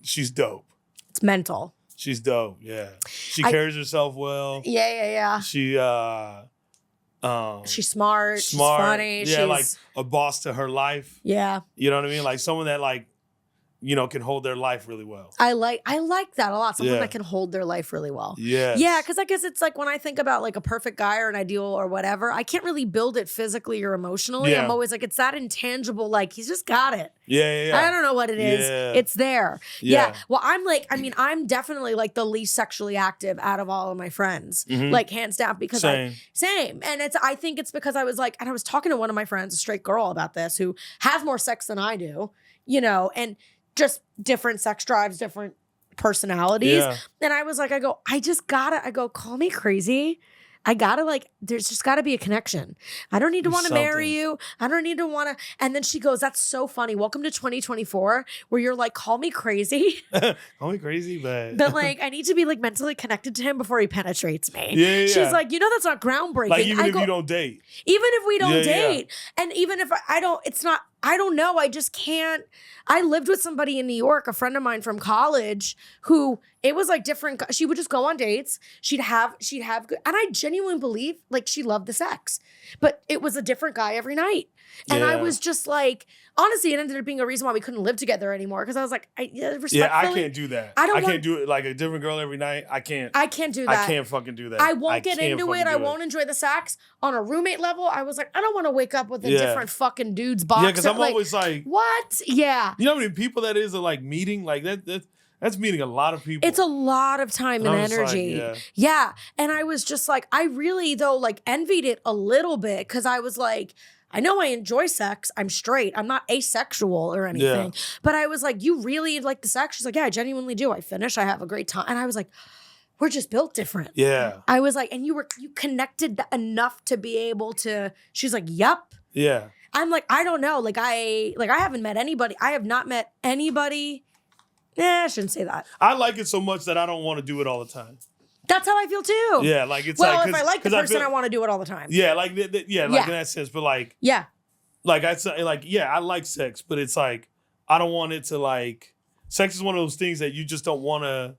she's dope. It's mental. She's dope, yeah. She carries herself well. Yeah. She's smart, she's funny. Yeah, like a boss to her life. Yeah. You know what I mean? Like someone that like can hold their life really well. I like that a lot. Someone that can hold their life really well. Yes. Yeah, because I guess it's like when I think about like a perfect guy or an ideal or whatever, I can't really build it physically or emotionally. Yeah. I'm always like, it's that intangible, like he's just got it. Yeah. I don't know what it is. Yeah. It's there. Yeah. Well, I'm definitely like the least sexually active out of all of my friends. Like hands down, because same. And I think it's because I was like, and I was talking to one of my friends, a straight girl, about this, who has more sex than I do, and just different sex drives, different personalities. Yeah. And I was like, I go, call me crazy. I gotta there's just gotta be a connection. I don't need to want to marry you. I don't need to want to. And then she goes, that's so funny. Welcome to 2024 where you're like, call me crazy. Call me crazy, but like, I need to be like mentally connected to him before he penetrates me. Yeah. She's like, that's not groundbreaking. Like even if you don't date. Even if we don't date. And even if I don't know. I just can't. I lived with somebody in New York, a friend of mine from college, who it was like different. She would just go on dates. She'd have good, and I genuinely believe like she loved the sex, but it was a different guy every night. And I was just like, honestly, it ended up being a reason why we couldn't live together anymore. Because I was like, respectfully, I can't do that. I can't do it like a different girl every night. I can't do that. I can't fucking do that. I won't get into it. I won't enjoy the sex. On a roommate level, I was like, I don't want to wake up with a different fucking dude's box. Yeah, because I'm always like, what? Yeah. You know how many people that is like meeting? Like that's meeting a lot of people. It's a lot of time and energy. Yeah. And I was just like, I really though like envied it a little bit, because I was like, I know I enjoy sex. I'm straight. I'm not asexual or anything. Yeah. But I was like, you really like the sex? She's like, yeah, I genuinely do. I finish. I have a great time. And I was like, we're just built different. Yeah. I was like, and you connected enough to be able to. She's like, yup. Yeah. I'm like, I don't know. I haven't met anybody. I have not met anybody. I shouldn't say that. I like it so much that I don't want to do it all the time. That's how I feel too. Yeah, like it's well, if I like the person, I want to do it all the time. Yeah, like in that sense. But like, like I say, like I like sex, but it's like I don't want it to like. Sex is one of those things that you just don't want to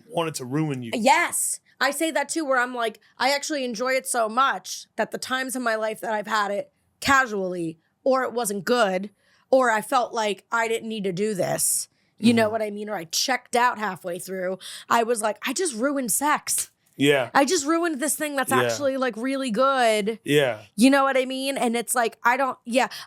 want it to ruin you. Yes, I say that too. Where I'm like, I actually enjoy it so much that the times in my life that I've had it casually, or it wasn't good, or I felt like I didn't need to do this. You know what I mean? Or I checked out halfway through. I was like, I just ruined sex. Yeah. I just ruined this thing that's actually like really good. Yeah. You know what I mean? And it's like, I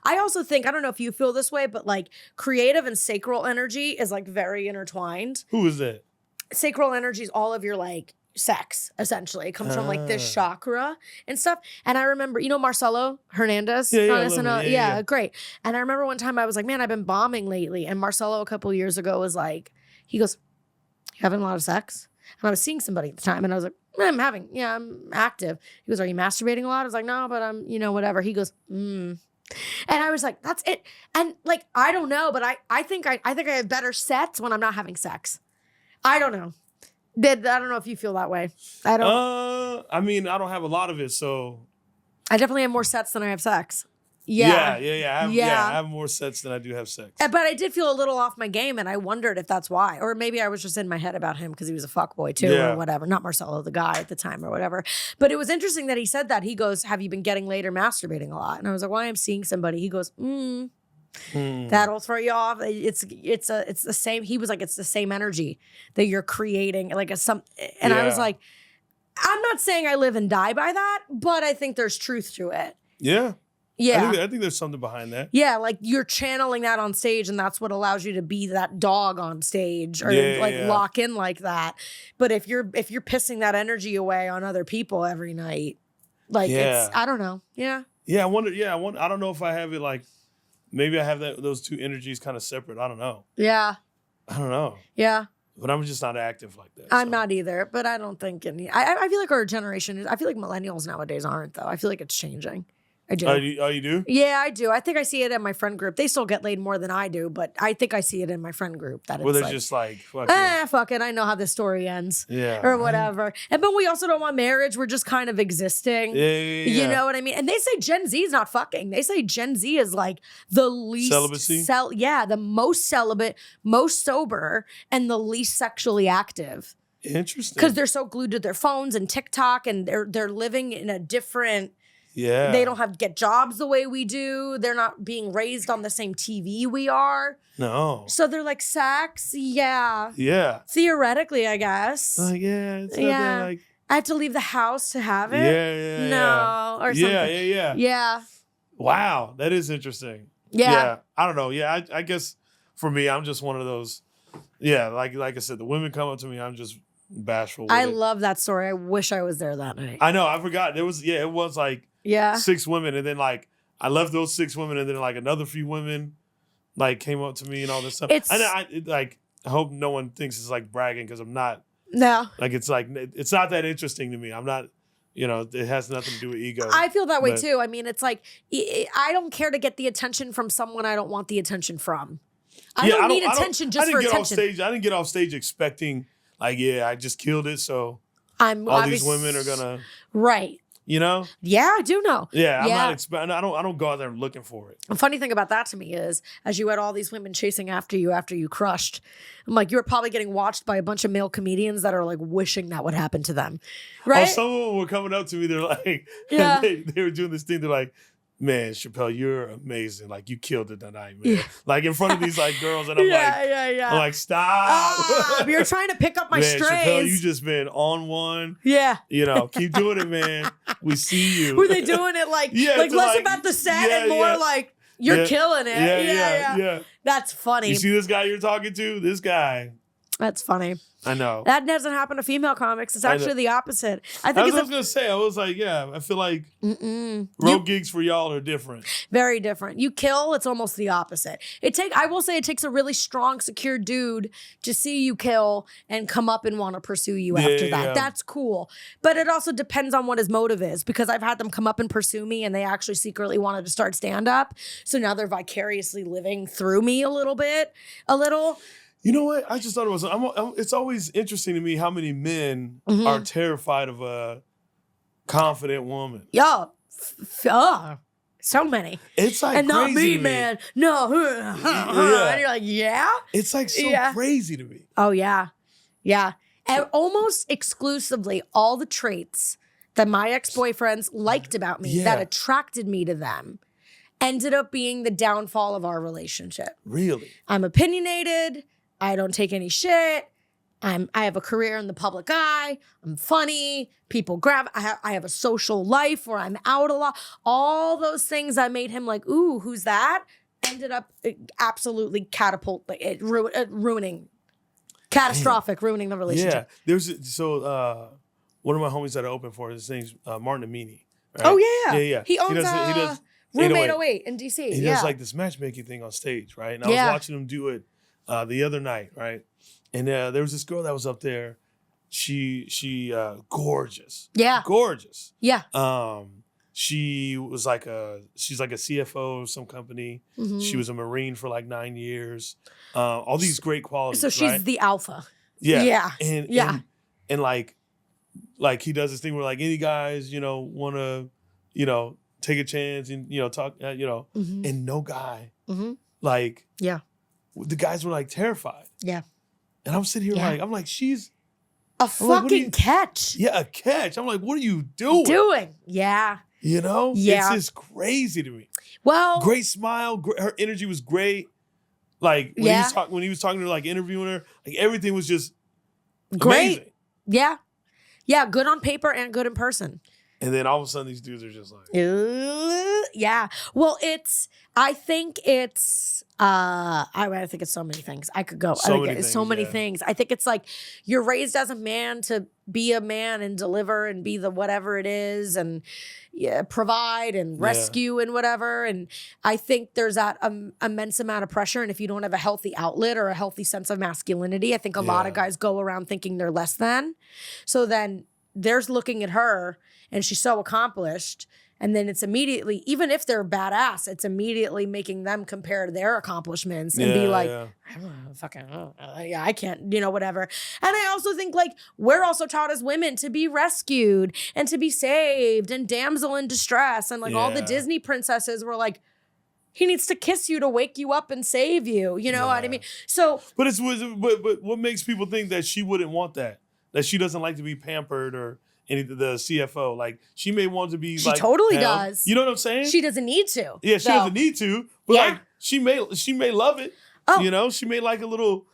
also think, I don't know if you feel this way, but like creative and sacral energy is like very intertwined. Who is that? Sacral energy is all of your like sex, essentially. It comes from like this chakra and stuff. And I remember, Marcelo Hernandez? Yeah, great. And I remember one time I was like, man, I've been bombing lately. And Marcelo a couple years ago was like, he goes, you having a lot of sex? And I was seeing somebody at the time and I was like, I'm active. He goes, are you masturbating a lot? I was like, no, but I'm, whatever. He goes, And I was like, that's it. And like, I don't know, but I think I have better sets when I'm not having sex. I don't know. I don't know if you feel that way. I don't. I mean, I don't have a lot of it, so. I definitely have more sets than I have sex. Yeah. I have more sets than I do have sex. But I did feel a little off my game, and I wondered if that's why. Or maybe I was just in my head about him because he was a fuckboy too, or whatever. Not Marcelo, the guy at the time, or whatever. But it was interesting that he said that. He goes, have you been getting laid or masturbating a lot? And I was like, well, I'm seeing somebody. He goes, that'll throw you off. It's the same. He was like, it's the same energy that you're creating. Like I was like, I'm not saying I live and die by that, but I think there's truth to it. Yeah. Yeah. I think there's something behind that. Yeah, like you're channeling that on stage, and that's what allows you to be that dog on stage, or lock in like that. But if you're pissing that energy away on other people every night, like it's, I don't know. Yeah. Yeah, I wonder. I don't know if I have it like. Maybe I have those two energies kind of separate. I don't know. Yeah. I don't know. Yeah. But I'm just not active like that. I'm not either, but I don't think I feel like our generation is, I feel like millennials nowadays aren't, though. I feel like it's changing. I do. Oh, you do? Yeah, I do. I think I see it in my friend group. They still get laid more than I do, but I think I see it in my friend group. That well, they're just like, fuck it. I know how this story ends. Yeah. Or whatever. But we also don't want marriage. We're just kind of existing. Yeah. You know what I mean? And they say Gen Z is not fucking. They say Gen Z is like the least. Celibacy? The most celibate, most sober, and the least sexually active. Interesting. Because they're so glued to their phones and TikTok, and they're living in a different Yeah. They don't get jobs the way we do. They're not being raised on the same TV we are. No. So they're like, sex? Yeah. Yeah. Theoretically, I guess. Yeah. It's not that, like, I have to leave the house to have it? Yeah. No. Or something. Yeah. Wow. That is interesting. Yeah. I don't know. Yeah. I guess for me, I'm just one of those. Yeah. Like I said, the women come up to me. I'm just bashful with I it. love that story. I wish I was there that night. I know. I forgot. It was like 6 women. And then like I left those 6 women and then like another few women like came up to me and all this stuff. I hope no one thinks it's like bragging because I'm not. No. Like it's not that interesting to me. I'm not, it has nothing to do with ego. I feel that way too. I mean, it's like, I don't care to get the attention from someone I don't want the attention from. I don't need attention just for attention. I didn't get off stage expecting like, I just killed it. So all these women are gonna. Right. Yeah, I do know. Yeah, I'm not expecting. I don't go out there looking for it. The funny thing about that to me is, as you had all these women chasing after you crushed, I'm like, you were probably getting watched by a bunch of male comedians that are like wishing that would happen to them, right? Oh, some of them were coming up to me. They're like, they were doing this thing. They're like, man, Shapel, you're amazing. Like you killed it tonight, man. Yeah. Like in front of these like girls, and I'm I'm like, stop. You're trying to pick up my strays. Shapel, you just been on one. Yeah. Keep doing it, man. We see you. Were they doing it like less about the set and more like you're killing it? Yeah. That's funny. You see this guy you're talking to? This guy. That's funny. I know. That doesn't happen to female comics. It's actually the opposite. I was going to say. I was like, I feel like road gigs for y'all are different. Very different. You kill, it's almost the opposite. I will say it takes a really strong, secure dude to see you kill and come up and want to pursue you after that. That's cool. But it also depends on what his motive is, because I've had them come up and pursue me and they actually secretly wanted to start stand-up. So now they're vicariously living through me a little. You know what? I just thought it was. It's always interesting to me how many men are terrified of a confident woman. So many. It's like and crazy not me, to me. Man. No. And you're like, It's like so crazy to me. Oh yeah. And almost exclusively, all the traits that my ex-boyfriends liked about me, that attracted me to them, ended up being the downfall of our relationship. Really? I'm opinionated. I don't take any shit. I have a career in the public eye. I'm funny. People grab. I have a social life where I'm out a lot. All those things that made him like, ooh, who's that? Ended up absolutely ruining the relationship. Yeah. There's one of my homies that I opened for, his name's Martin Amini. Right? Oh yeah. Yeah. He owns Room 808 in DC. He does like this matchmaking thing on stage, right? And I was watching him do it the other night, right? And there was this girl that was up there. She gorgeous. Yeah. Gorgeous. Yeah. She's like a CFO of some company. Mm-hmm. She was a Marine for like 9 years. All these great qualities. So she's the alpha. Yeah. And like he does this thing where like any guys, want to, take a chance and, talk, and no guy, the guys were like terrified. Yeah. And I'm sitting here I'm like, she's a fucking catch. Yeah, a catch. I'm like, what are you doing? Yeah. Yeah. It's just crazy to me. Well. Great smile. Her energy was great. Like when he was talking to her, like interviewing her, like everything was just great. Amazing. Yeah. Yeah. Good on paper and good in person. And then all of a sudden these dudes are just like. Yeah. Well, I think it's so many things. I could go. So many things. I think it's like you're raised as a man to be a man and deliver and be the whatever it is and provide and rescue and whatever. And I think there's that immense amount of pressure. And if you don't have a healthy outlet or a healthy sense of masculinity, I think a lot of guys go around thinking they're less than. So then there's looking at her and she's so accomplished. And then it's immediately, even if they're badass, it's immediately making them compare their accomplishments and be like, I can't, whatever. And I also think like we're also taught as women to be rescued and to be saved and damsel in distress. And like all the Disney princesses were like, he needs to kiss you to wake you up and save you. You know what I mean? So, but what makes people think that she wouldn't want that? That she doesn't like to be pampered or the CFO. Like she may want to be. She like, totally held. does. You know what I'm saying? She doesn't need to. Yeah, she doesn't need to. But like she may love it. Oh. You know, she may like a little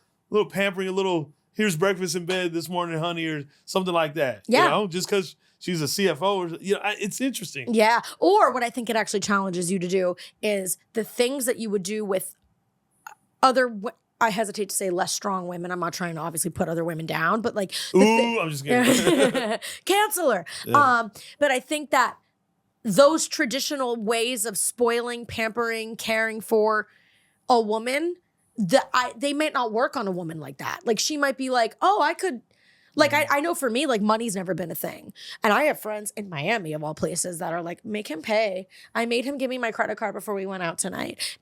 pampering, a little here's breakfast in bed this morning, honey, or something like that. Yeah. You know, just because she's a CFO, or it's interesting. Yeah. Or what I think it actually challenges you to do is the things that you would do with other. I hesitate to say less strong women. I'm not trying to obviously put other women down, but like, I'm just kidding. Cancel her. Yeah. But I think that those traditional ways of spoiling, pampering, caring for a woman, they might not work on a woman like that. Like she might be like, oh, I could. Like, I know for me, like, money's never been a thing. And I have friends in Miami, of all places, that are like, make him pay. I made him give me my credit card before we went out tonight.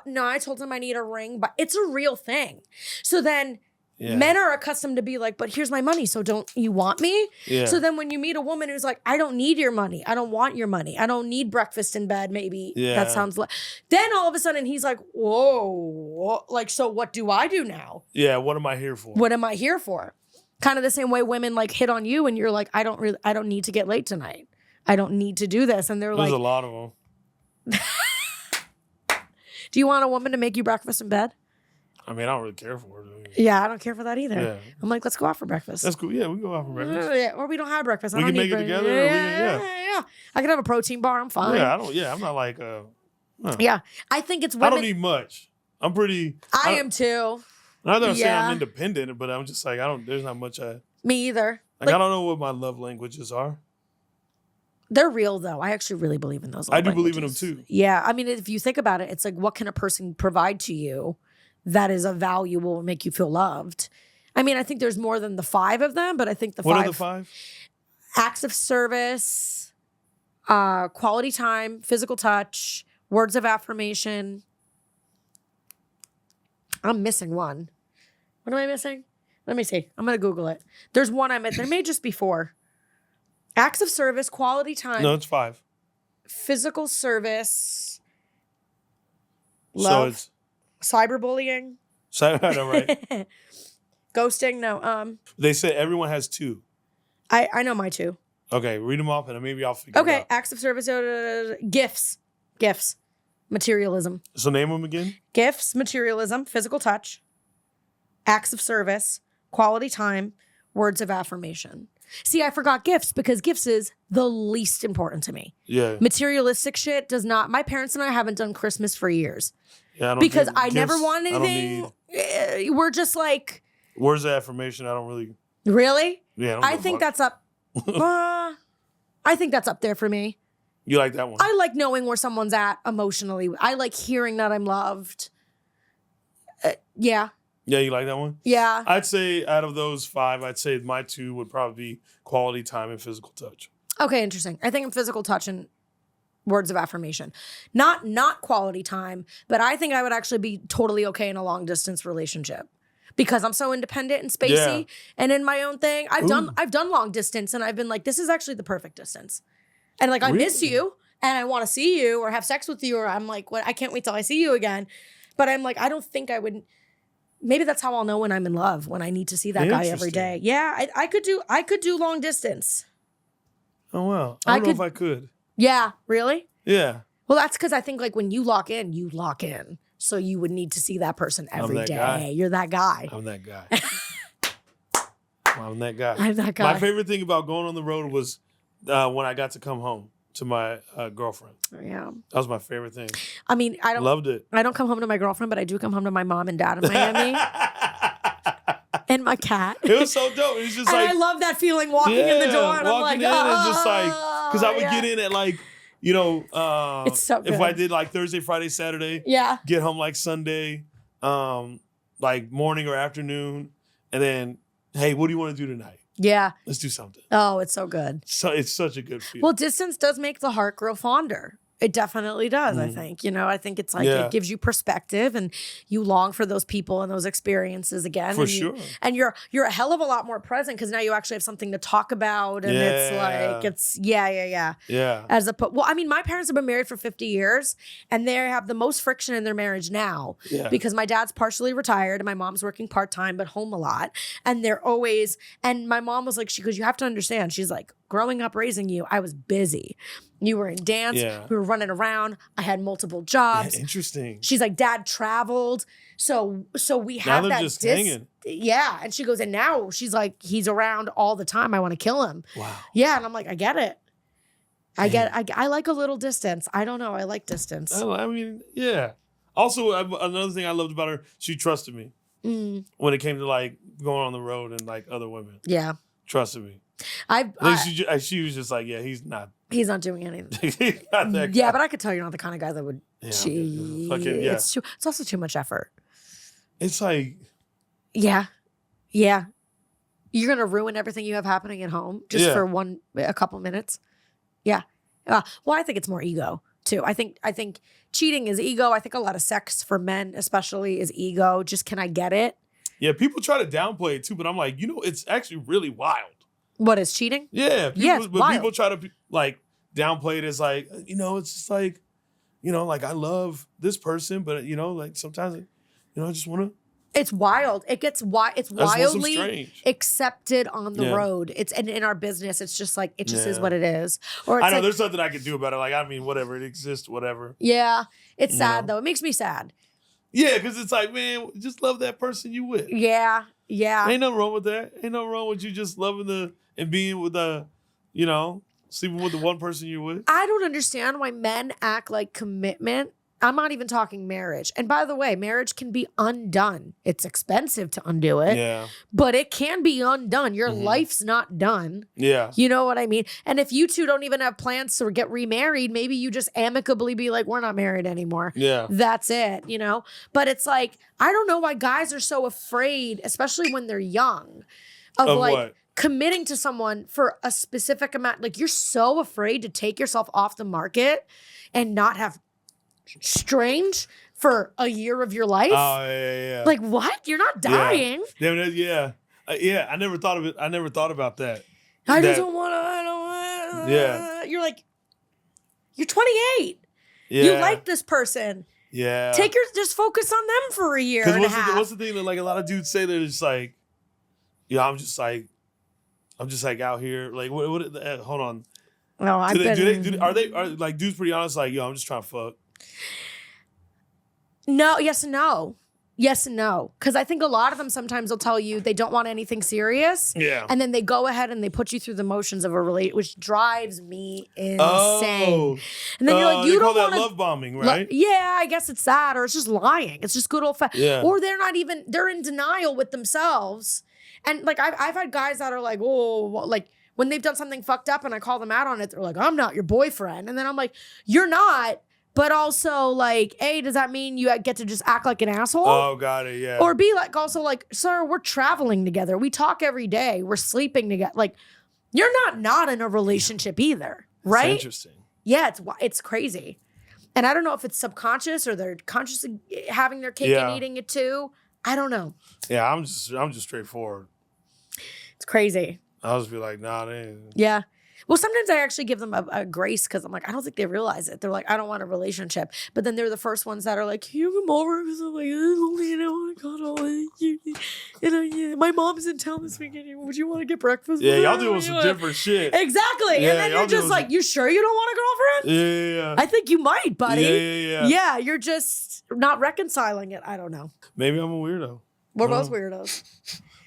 No, I told him I need a ring. But it's a real thing. So then men are accustomed to be like, but here's my money. So don't you want me? Yeah. So then when you meet a woman who's like, I don't need your money. I don't want your money. I don't need breakfast in bed, maybe. Yeah. That sounds like. Then all of a sudden he's like, whoa. Like, so what do I do now? Yeah, what am I here for? What am I here for? Kind of the same way women like hit on you and you're like, I don't need to get late tonight. I don't need to do this. And they're like. There's a lot of them. Do you want a woman to make you breakfast in bed? I mean, I don't really care for her. Yeah, I don't care for that either. Yeah. I'm like, let's go out for breakfast. That's cool. Yeah, we can go out for breakfast. Yeah, or we don't have breakfast. We can make it together. Yeah. I can have a protein bar. I'm fine. Yeah, I'm not like. No. Yeah, I think it's women. I don't need much. I'm pretty. I am too. Not that I'm saying I'm independent, but I'm just like, there's not much Me either. Like, I don't know what my love languages are. They're real, though. I actually really believe in those love languages. Believe in them, too. Yeah. I mean, if you think about it, it's like, what can a person provide to you that is of value will make you feel loved? I mean, I think there's more than the 5 of them, but I think What are the 5? Acts of service, quality time, physical touch, words of affirmation. I'm missing one. What am I missing? Let me see. I'm going to Google it. There's one I'm at. There may just be 4. Acts of service, quality time. No, it's 5. Physical service. Love. So it's cyberbullying. I know, right? Ghosting. No. They said everyone has 2. I know my 2. Okay, read them off and maybe I'll figure it out. Okay, acts of service. Gifts. Materialism. So name them again. Gifts, materialism, physical touch, acts of service, quality time, words of affirmation. See, I forgot gifts because gifts is the least important to me. Yeah. Materialistic shit does not. My parents and I haven't done Christmas for years. Yeah, because I never want anything. We're just like. Words of affirmation, I don't really. Really? Yeah. I think that's up. I think that's up there for me. You like that one? I like knowing where someone's at emotionally. I like hearing that I'm loved. Yeah. Yeah, you like that one? Yeah. I'd say out of those 5, I'd say my 2 would probably be quality time and physical touch. Okay, interesting. I think physical touch and words of affirmation. Not quality time, but I think I would actually be totally okay in a long distance relationship. Because I'm so independent and spacey and in my own thing. I've done long distance and I've been like, this is actually the perfect distance. And like, I miss you and I want to see you or have sex with you, or I'm like, what? I can't wait till I see you again. But I'm like, I don't think I would. Maybe that's how I'll know when I'm in love, when I need to see that guy every day. Yeah, I could do long distance. Oh, wow. I don't know if I could. Yeah, really? Yeah. Well, that's because I think like when you lock in, you lock in. So you would need to see that person every day. Guy. You're that guy. I'm that guy. I'm that guy. I'm that guy. My favorite thing about going on the road was when I got to come home to my girlfriend. Yeah. That was my favorite thing. I mean, loved it. I don't come home to my girlfriend, but I do come home to my mom and dad in Miami. And my cat. It was so dope. It was just I love that feeling walking in the door and I'm like, and just like, because I would get in at like, you know, it's so good. If I did like Thursday, Friday, Saturday, get home like Sunday, like morning or afternoon, and then, hey, what do you want to do tonight? Yeah. Let's do something. Oh, it's so good. So it's such a good feeling. Well, distance does make the heart grow fonder. It definitely does, I think. You know, I think it's like it gives you perspective and you long for those people and those experiences again. For sure. And you're a hell of a lot more present because now you actually have something to talk about. And it's like, Yeah. Well, I mean, my parents have been married for 50 years and they have the most friction in their marriage now because my dad's partially retired and my mom's working part-time but home a lot. And they're always, and my mom was like, she goes, you have to understand. She's like, growing up raising you, I was busy. You were in dance. Yeah. We were running around. I had multiple jobs. Yeah, interesting. She's like, Dad traveled. So we had that just hanging. Yeah. And she goes, and now she's like, he's around all the time. I want to kill him. Wow. Yeah. And I'm like, I get it. I like a little distance. I don't know. I like distance. I mean, yeah. Also, another thing I loved about her, she trusted me when it came to like going on the road and like other women. Yeah. Trusted me. She was just like, yeah, he's not doing anything. He's not that guy. Yeah, but I could tell you're not the kind of guy that would cheat. It's also too much effort. It's like, yeah. You're gonna ruin everything you have happening at home just for a couple minutes. Yeah. Well, I think it's more ego too. I think cheating is ego. I think a lot of sex for men especially is ego. Just, can I get it? Yeah, people try to downplay it too, but I'm like, it's actually really wild. What is cheating? Yeah, people try to like downplay it as like, it's just like, like I love this person, but like sometimes, I just want to. It's wild. It's wildly accepted on the road. It's and in our business, it's just like, it just is what it is. Or I know there's nothing I can do about it. Like, I mean, whatever, it exists, whatever. Yeah, it's sad though. It makes me sad. Yeah, because it's like, man, just love that person you with. Yeah. Ain't nothing wrong with that. Ain't nothing wrong with you just loving and being with sleeping with the one person you're with. I don't understand why men act like commitment. I'm not even talking marriage. And by the way, marriage can be undone. It's expensive to undo it. Yeah. But it can be undone. Your life's not done. Yeah. You know what I mean? And if you two don't even have plans to get remarried, maybe you just amicably be like, we're not married anymore. Yeah. That's it, But it's like, I don't know why guys are so afraid, especially when they're young, of like what? Committing to someone for a specific amount. Like, you're so afraid to take yourself off the market and not have strange for a year of your life. Oh, yeah. Like, what? You're not dying. Yeah. I never thought of it. I never thought about that. I don't want to. Yeah. You're like, you're 28. Yeah. You like this person. Yeah. Just focus on them for a year and a half. What's the thing that like a lot of dudes say? They're just like, I'm just like out here. Like, what hold on. No, are like dudes pretty honest? Like, I'm just trying to fuck. No, yes and no. Yes and no. Because I think a lot of them sometimes will tell you they don't want anything serious. Yeah. And then they go ahead and they put you through the motions of a relationship, which drives me insane. Oh. And then you're like, you don't want that love bombing, right? Yeah, I guess it's that. Or it's just lying. It's just good old fashioned. Yeah. Or they're in denial with themselves. And like, I've had guys that are like, oh, like, when they've done something fucked up and I call them out on it, they're like, I'm not your boyfriend. And then I'm like, you're not. But also, like, A, does that mean you get to just act like an asshole? Oh, got it, yeah. Or B, like, also, like, sir, we're traveling together. We talk every day. We're sleeping together. Like, you're not in a relationship either, right? That's interesting. Yeah, it's crazy. And I don't know if it's subconscious or they're consciously having their cake and eating it too. I don't know. Yeah, I'm just straightforward. It's crazy. I'll just be like, nah, they ain't. Yeah. Well, sometimes I actually give them a grace because I'm like, I don't think they realize it. They're like, I don't want a relationship. But then they're the first ones that are like, can you come over? Because I'm like, my mom's in town this weekend. Would you want to get breakfast? Yeah, y'all doing some different shit. Exactly. Yeah, and then you're just like, you sure you don't want a girlfriend? Yeah. I think you might, buddy. Yeah. Yeah, you're just not reconciling it. I don't know. Maybe I'm a weirdo. We're both weirdos.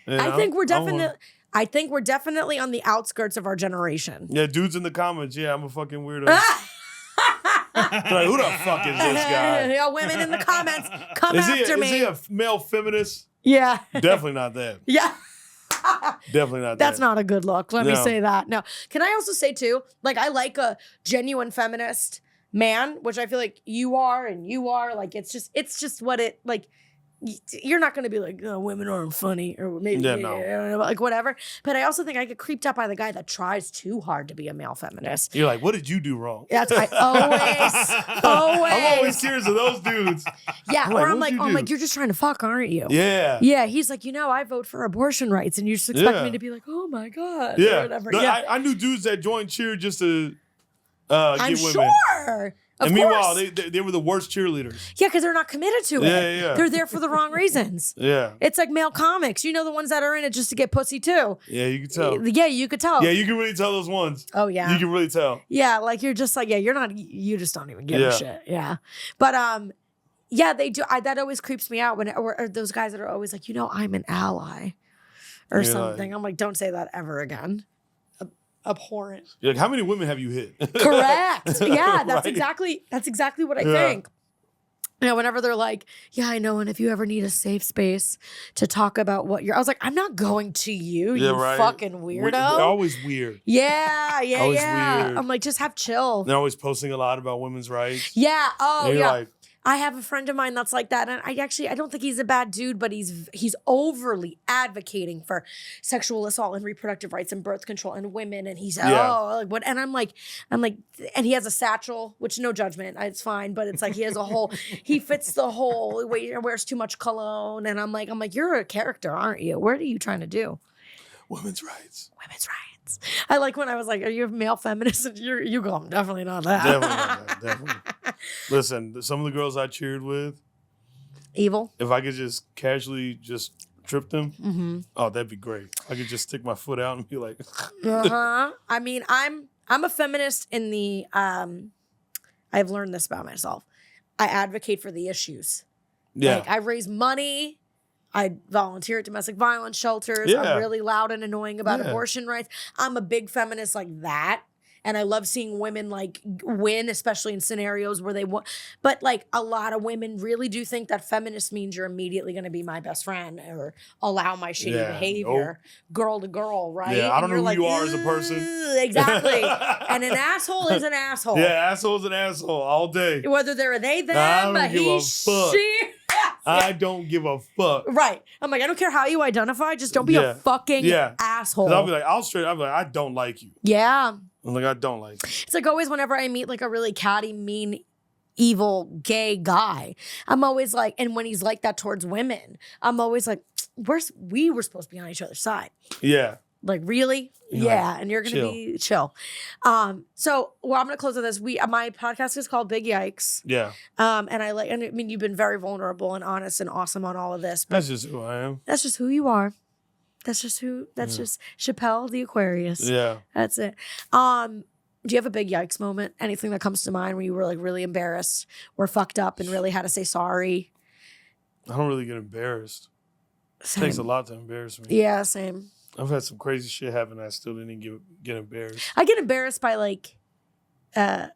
Yeah, I think we're definitely on the outskirts of our generation. Yeah, dudes in the comments. Yeah, I'm a fucking weirdo. Like, who the fuck is this guy? Yeah, women in the comments, come after me. Is he a male feminist? Yeah. Definitely not that. Yeah. Definitely not that. That's not a good look. Let me say that. No. Can I also say too, like, I like a genuine feminist man, which I feel like you are and you are. Like, it's just what it, like, you're not going to be like, oh, women aren't funny or maybe like whatever. But I also think I get creeped out by the guy that tries too hard to be a male feminist. You're like, what did you do wrong? That's I always. I'm always curious of those dudes. Yeah, I'm like, you're just trying to fuck, aren't you? Yeah. Yeah, he's like, I vote for abortion rights, and you just expect me to be like, oh my God. Yeah. Or whatever. Yeah. I knew dudes that joined cheer just to get women. Sure. Of and meanwhile, course. they were the worst cheerleaders. Yeah, because they're not committed to it. Yeah. They're there for the wrong reasons. Yeah. It's like male comics. You know the ones that are in it just to get pussy too. Yeah, you can tell. Yeah, you could tell. Yeah, you can really tell those ones. Oh, yeah. You can really tell. Yeah, like you're just like, you just don't even give a shit. Yeah. But, yeah, they do. That always creeps me out or those guys that are always like, I'm an ally or something. I'm like, don't say that ever again. Abhorrent. You're like, how many women have you hit? Correct. Yeah, that's right? exactly what I think. Whenever they're like, yeah, I know, and if you ever need a safe space to talk about I was like, I'm not going to you, you fucking weirdo. They're always weird. Yeah. Always weird. I'm like, just have chill. They're always posting a lot about women's rights. Yeah. Oh, yeah. Like, I have a friend of mine that's like that, and I don't think he's a bad dude, but he's overly advocating for sexual assault and reproductive rights and birth control and women, and he's like what? And I'm like, and he has a satchel, which no judgment, it's fine, but it's like he has a whole, he fits the whole, wears too much cologne, and I'm like, you're a character, aren't you? What are you trying to do? Women's rights. I like when I was like, are you a male feminist? And you go, I'm definitely not that. Definitely not that. Definitely. Listen, some of the girls I cheered with, evil. If I could just casually just trip them, oh, that'd be great. I could just stick my foot out and be like, I mean, I'm a feminist in the I've learned this about myself. I advocate for the issues. Yeah. Like I raise money. I volunteer at domestic violence shelters. Yeah. I'm really loud and annoying about abortion rights. I'm a big feminist like that. And I love seeing women like win, especially in scenarios where they want. But like a lot of women really do think that feminist means you're immediately going to be my best friend or allow my shitty behavior, girl to girl, right? Yeah, I don't know who you are as a person. Exactly. And an asshole is an asshole. Yeah, asshole's an asshole all day. Whether they're a they, them, I don't give a fuck. she. I don't give a fuck. Right. I'm like, I don't care how you identify. Just don't be a fucking asshole. I'll be like, I'll be like, I don't like you. Yeah. I'm like, I don't like you. It's like always whenever I meet like a really catty, mean, evil, gay guy, I'm always like, and when he's like that towards women, I'm always like, we were supposed to be on each other's side. Yeah. Like, really? Yeah. And you're going to be chill. So, well, I'm going to close with this. My podcast is called Big Yikes. Yeah. And I mean, you've been very vulnerable and honest and awesome on all of this. That's just who I am. That's just who you are. That's just Shapel the Aquarius. Yeah. That's it. Do you have a big yikes moment? Anything that comes to mind where you were like really embarrassed or fucked up and really had to say sorry? I don't really get embarrassed. Same. It takes a lot to embarrass me. Yeah, same. I've had some crazy shit happen. I still didn't get embarrassed. I get embarrassed by like, I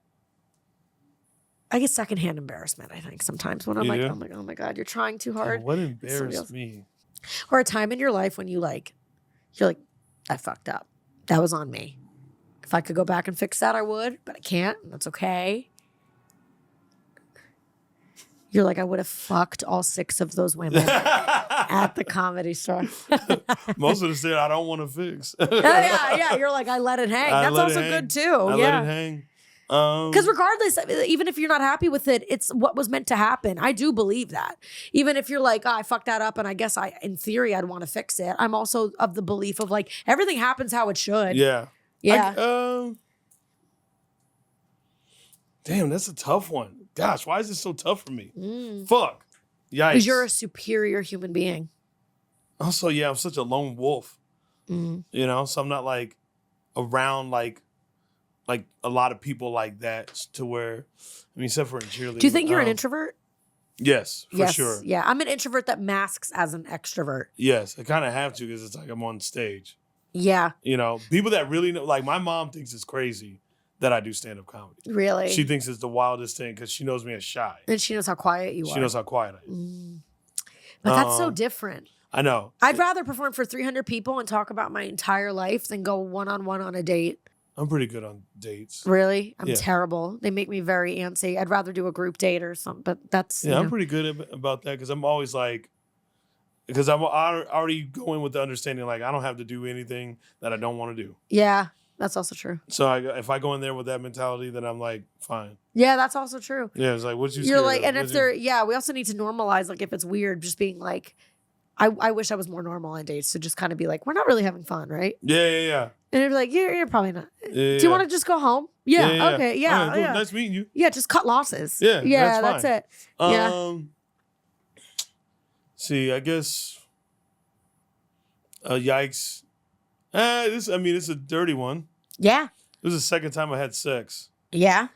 get secondhand embarrassment. I think sometimes when I'm like, oh my god, you're trying too hard. What embarrassed me? Or a time in your life when you're like, I fucked up. That was on me. If I could go back and fix that, I would, but I can't. And that's okay. You're like, I would have fucked all 6 of those women at the Comedy Store. Most of the shit I don't want to fix. Yeah. You're like, I let it hang. That's also good too. I let it hang. Because regardless, even if you're not happy with it, it's what was meant to happen. I do believe that. Even if you're like, I fucked that up and I guess in theory, I'd want to fix it. I'm also of the belief of like, everything happens how it should. Yeah. Yeah. Damn, that's a tough one. Gosh, why is this so tough for me? Fuck. Yikes. Because you're a superior human being. Also, yeah, I'm such a lone wolf. You know, so I'm not like around like a lot of people like that to where, I mean, except for in cheerleading. Do you think you're an introvert? Yes, for sure. Yeah, I'm an introvert that masks as an extrovert. Yes, I kind of have to because it's like I'm on stage. Yeah. You know, people that really know, like my mom thinks it's crazy that I do stand-up comedy. Really? She thinks it's the wildest thing because she knows me as shy. And she knows how quiet you are. She knows how quiet I am. But that's so different. I know. I'd rather perform for 300 people and talk about my entire life than go one-on-one on a date. I'm pretty good on dates. Really? I'm terrible. They make me very antsy. I'd rather do a group date or something, but that's... Yeah, I'm pretty good about that because I'm always like... Because I'm already going with the understanding, like, I don't have to do anything that I don't want to do. Yeah, that's also true. So if I go in there with that mentality, then I'm like, fine. Yeah, that's also true. Yeah, it's like, what you You're like, and if they're... Yeah, we also need to normalize, like, if it's weird, just being like... I wish I was more normal on dates to just kind of be like, we're not really having fun, right? Yeah. And they'd be like, you're probably not. Yeah, Do you want to just go home? Yeah. Okay. Yeah. All right, cool. Yeah. Nice meeting you. Yeah. Just cut losses. Yeah. That's it. Yeah. See, I guess. Yikes. It's a dirty one. Yeah. It was the second time I had sex. Yeah.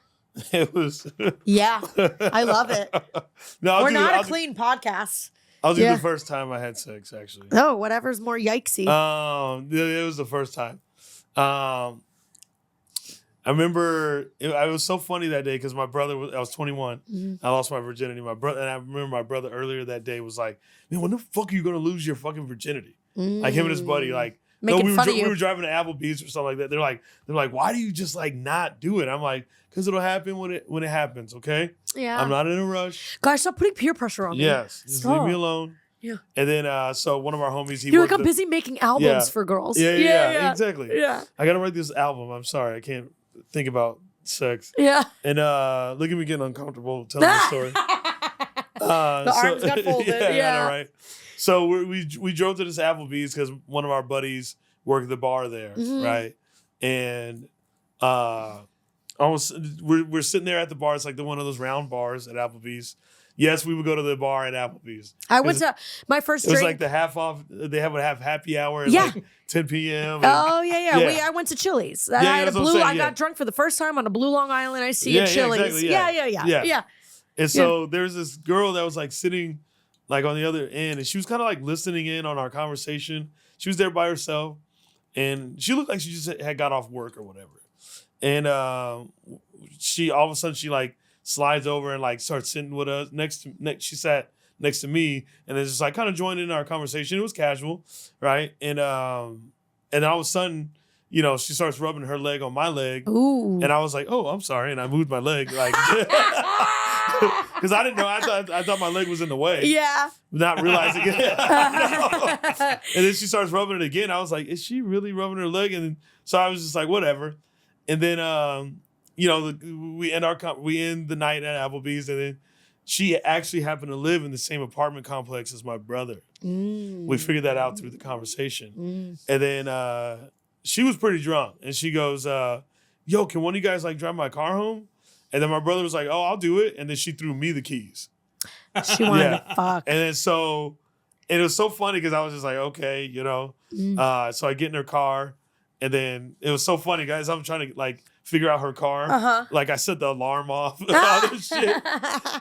It was. Yeah. I love it. No, we're not a clean podcast. I'll do the first time I had sex, actually. Oh, whatever's more yikesy. It was the first time. I remember it was so funny that day because I was 21. Mm-hmm. I lost my virginity. And I remember my brother earlier that day was like, man, when the fuck are you going to lose your fucking virginity? Like him and his buddy, like, we were driving to Applebee's or something like that. They're like, why do you just like not do it? I'm like, because it'll happen when it happens, okay? Yeah. I'm not in a rush. Guys, stop putting peer pressure on me. Yes. Just leave me alone. Yeah. And then, so one of our homies, you're like, I'm busy making albums for girls. Yeah, exactly. Yeah. I got to write this album. I'm sorry. I can't think about sex. Yeah. And look at me getting uncomfortable telling the story. The arms got folded. Yeah. I know, right? So we drove to this Applebee's because one of our buddies worked the bar there, right? And we're sitting there at the bar. It's like one of those round bars at Applebee's. Yes, we would go to the bar at Applebee's. I went to my first drink. It was like the half off. They would have happy hour at like 10 p.m. I went to Chili's. I got drunk for the first time on a blue Long Island iced tea at Chili's. Exactly, Yeah. And so there's this girl that was like sitting like on the other end, and she was kind of like listening in on our conversation. She was there by herself, and she looked like she just had got off work or whatever. And she all of a sudden she like slides over and like starts sitting with us she sat next to me, and then just like kind of joined in our conversation. It was casual, right? And all of a sudden, she starts rubbing her leg on my leg. Ooh. And I was like, oh, I'm sorry. And I moved my leg like because I didn't know. I thought my leg was in the way. Yeah. Not realizing it. And then she starts rubbing it again. I was like, is she really rubbing her leg? And then, so I was just like, whatever. And then we end the night at Applebee's, and then she actually happened to live in the same apartment complex as my brother. We figured that out through the conversation. And then she was pretty drunk, and she goes, yo, can one of you guys like drive my car home? And then my brother was like, oh, I'll do it. And then she threw me the keys. She wanted to fuck. And then it was so funny because I was just like, okay, so I get in her car, and then it was so funny, guys. I'm trying to like figure out her car. Like I set the alarm off and all this shit.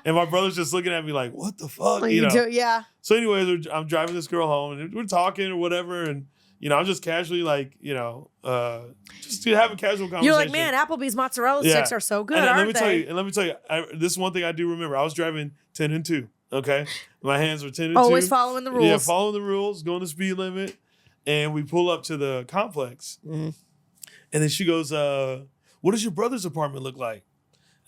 And my brother's just looking at me like, what the fuck? Yeah. So anyways, I'm driving this girl home, and we're talking or whatever, and I'm just casually like, just to have a casual conversation. You're like, man, Applebee's mozzarella sticks are so good, let me tell you, this is one thing I do remember. I was driving 10 and 2, okay? My hands were 10 and 2. Always following the rules. Yeah, following the rules, going the speed limit. And we pull up to the complex. And then she goes, what does your brother's apartment look like?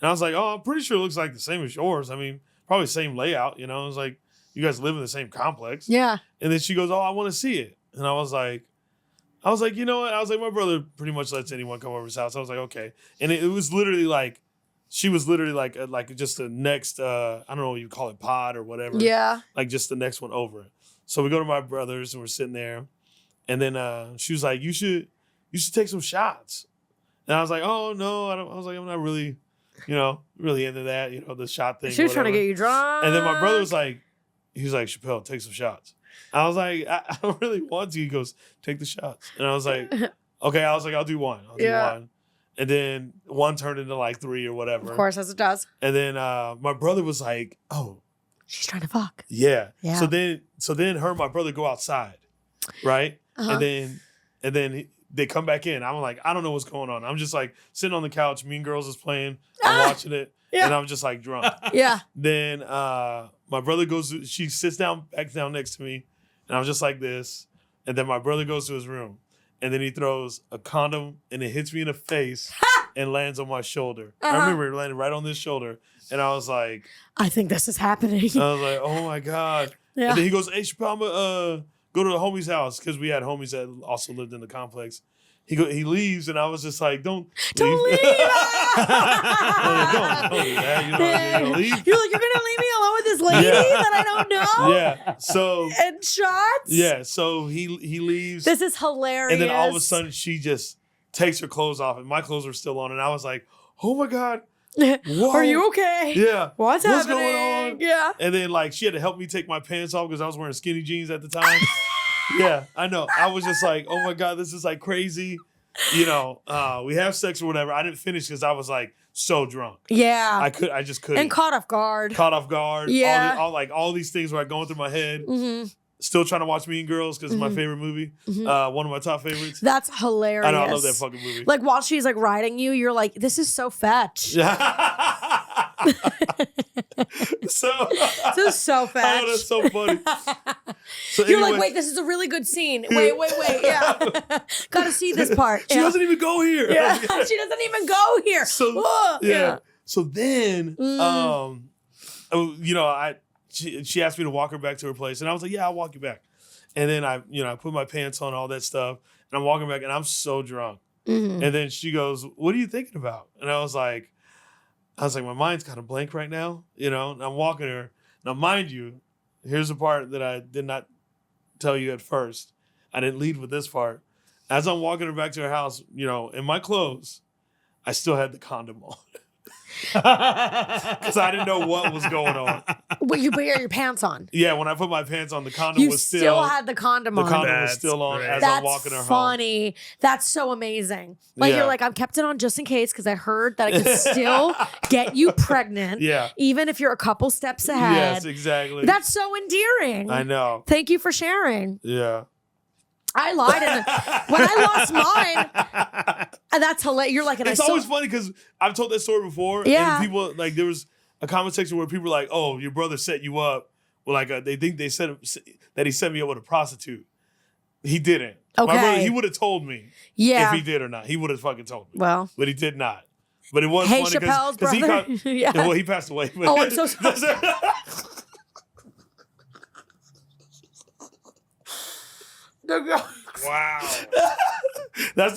And I was like, oh, I'm pretty sure it looks like the same as yours. I mean, probably the same layout, I was like, you guys live in the same complex. Yeah. And then she goes, oh, I want to see it. And I was like, you know what? I was like, my brother pretty much lets anyone come over his house. I was like, okay. And it was literally like, she was literally like just the next, I don't know what you call it, pod or whatever. Yeah. Like just the next one over. So we go to my brother's and we're sitting there. And then she was like, you should take some shots. And I was like, oh, no, I don't. I was like, I'm not really, really into that, the shot thing. She was trying to get you drunk. And then my brother was like, Shapel, take some shots. I was like, I don't really want to. He goes, take the shots. And I was like, okay. I was like, I'll do one. I'll do one. And then one turned into like 3 or whatever. Of course, as it does. And then my brother was like, oh. She's trying to fuck. Yeah. So then her and my brother go outside, right? And then they come back in. I'm like, I don't know what's going on. I'm just like sitting on the couch. Mean Girls is playing. I'm watching it. Yeah. And I'm just like drunk. Yeah. Then my brother she sits back down next to me. And I'm just like this. And then my brother goes to his room. And then he throws a condom and it hits me in the face and lands on my shoulder. I remember it landed right on this shoulder. And I was like, I think this is happening. I was like, oh my God. Yeah. And then he goes, hey, Shapel, go to the homie's house because we had homies that also lived in the complex. He leaves, and I was just like, don't leave. Don't leave. Don't do that. Leave. You're like, you're gonna leave me alone with this lady that I don't know? Yeah. So and shots. Yeah. So he leaves. This is hilarious. And then all of a sudden she just takes her clothes off, and my clothes were still on, and I was like, oh my God. Whoa. Are you okay? Yeah. What's happening? Going on? Yeah. And then like she had to help me take my pants off because I was wearing skinny jeans at the time. Yeah, I know. I was just like, oh my God, this is like crazy. We have sex or whatever. I didn't finish because I was like so drunk. Yeah. I just couldn't. And caught off guard. Yeah. All these things were like going through my head. Mm-hmm. Still trying to watch Mean Girls because it's my favorite movie. One of my top favorites. That's hilarious. I know, I love that fucking movie. Like while she's like riding you, you're like, this is so fetch. So this is so fetch. Oh, that's so funny. So you're like, wait, this is a really good scene. Wait. Yeah. Gotta see this part. She doesn't even go here. Yeah. She doesn't even go here. So, yeah. So then, she asked me to walk her back to her place, and I was like, "Yeah, I'll walk you back." And then I put my pants on, all that stuff, and I'm walking back, and I'm so drunk. And then she goes, "What are you thinking about?" And I was like, "My mind's kind of blank right now, And I'm walking her. Now, mind you, here's the part that I did not tell you at first. I didn't lead with this part. As I'm walking her back to her house, in my clothes, I still had the condom on. Because I didn't know what was going on. Well, you put your pants on. Yeah, when I put my pants on, the condom was still. You still had the condom on. The condom was still on as I'm walking her home. That's funny. That's so amazing. You're like, I've kept it on just in case because I heard that I could still get you pregnant. Yeah. Even if you're a couple steps ahead. Yes, exactly. That's so endearing. I know. Thank you for sharing. Yeah. I lied. When I lost mine, and that's hilarious. You're like, it's always funny because I've told that story before. Yeah. And people, like, there was a comment section where people were like, oh, your brother set you up. Well, like, they think they said that he set me up with a prostitute. He didn't. Okay. My brother, he would have told me if he did or not. He would have fucking told me. Well. But he did not. But it was funny Chappelle's brother. Well, he passed away. Oh, I'm so sorry. Wow. That's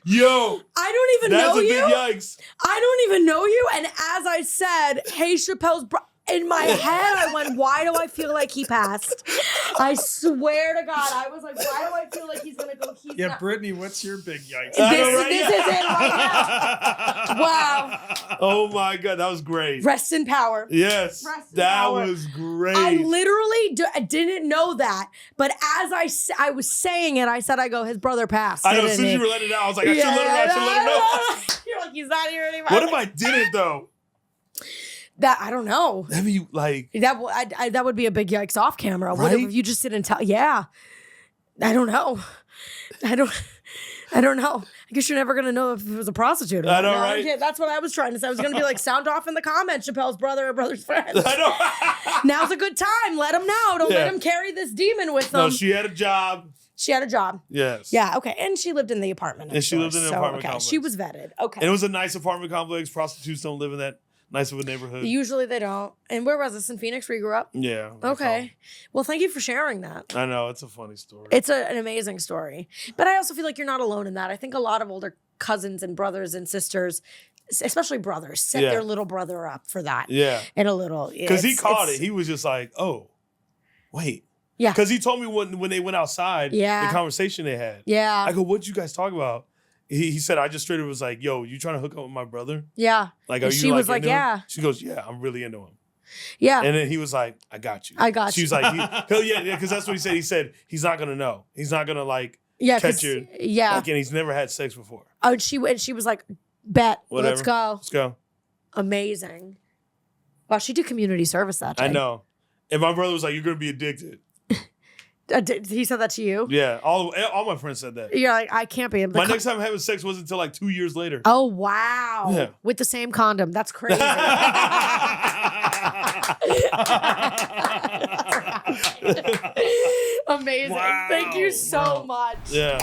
yo. I don't even know you. That's a big yikes. I don't even know you. And as I said, hey, Chappelle's in my head, I went, why do I feel like he passed? I swear to God, I was like, why do I feel like he's going to go? Brittany, what's your big yikes? This is it right now. Wow. Oh my God, that was great. Rest in power. Yes, that was great. I literally didn't know that, but as I was saying it, I said, his brother passed. I know, as soon as you were letting it out, I was like, I should let her know. You're like, he's not here anymore. What if I didn't though? That I don't know. That'd be like that would be a big yikes off camera. Right? What if you just didn't tell? Yeah, I don't know. I don't know. I guess you're never gonna know if it was a prostitute. Or I know, not. right? Okay, that's what I was trying to say. I was gonna be like, sound off in the comments, Chappelle's brother or brother's friend. I know. Now's a good time. Let him know. Don't let him carry this demon with them. No, she had a job. She had a job. Yes. Yeah. Okay. And she lived in the apartment. And she lived in the apartment complex. She was vetted. Okay. And it was a nice apartment complex. Prostitutes don't live in that nice of a neighborhood. Usually they don't. And where was this? In Phoenix where you grew up? Yeah. Okay. Well, thank you for sharing that. I know. It's a funny story. It's an amazing story. But I also feel like you're not alone in that. I think a lot of older cousins and brothers and sisters, especially brothers, set their little brother up for that. Yeah. And a little. Because he caught it. He was just like, oh, wait. Yeah. Because he told me when they went outside, the conversation they had. Yeah. I go, what'd you guys talk about? He said, I just straight up was like, yo, you trying to hook up with my brother? Yeah. Like, are you she was like, yeah. Him? She goes, yeah, I'm really into him. Yeah. And then he was like, I got you. She was like, because that's what he said. He said, he's not going to know. He's not going to like catch you. Yeah. Like, and he's never had sex before. Oh, and she was like, bet. Whatever. Let's go. Let's go. Amazing. Wow, she did community service that day. I know. And my brother was like, you're going to be addicted. He said that to you? Yeah, all my friends said that. You're like, I can't be. My next time having sex wasn't until like 2 years later. Oh, wow. Yeah. With the same condom. That's crazy. Amazing. Wow. Thank you so much. Yeah.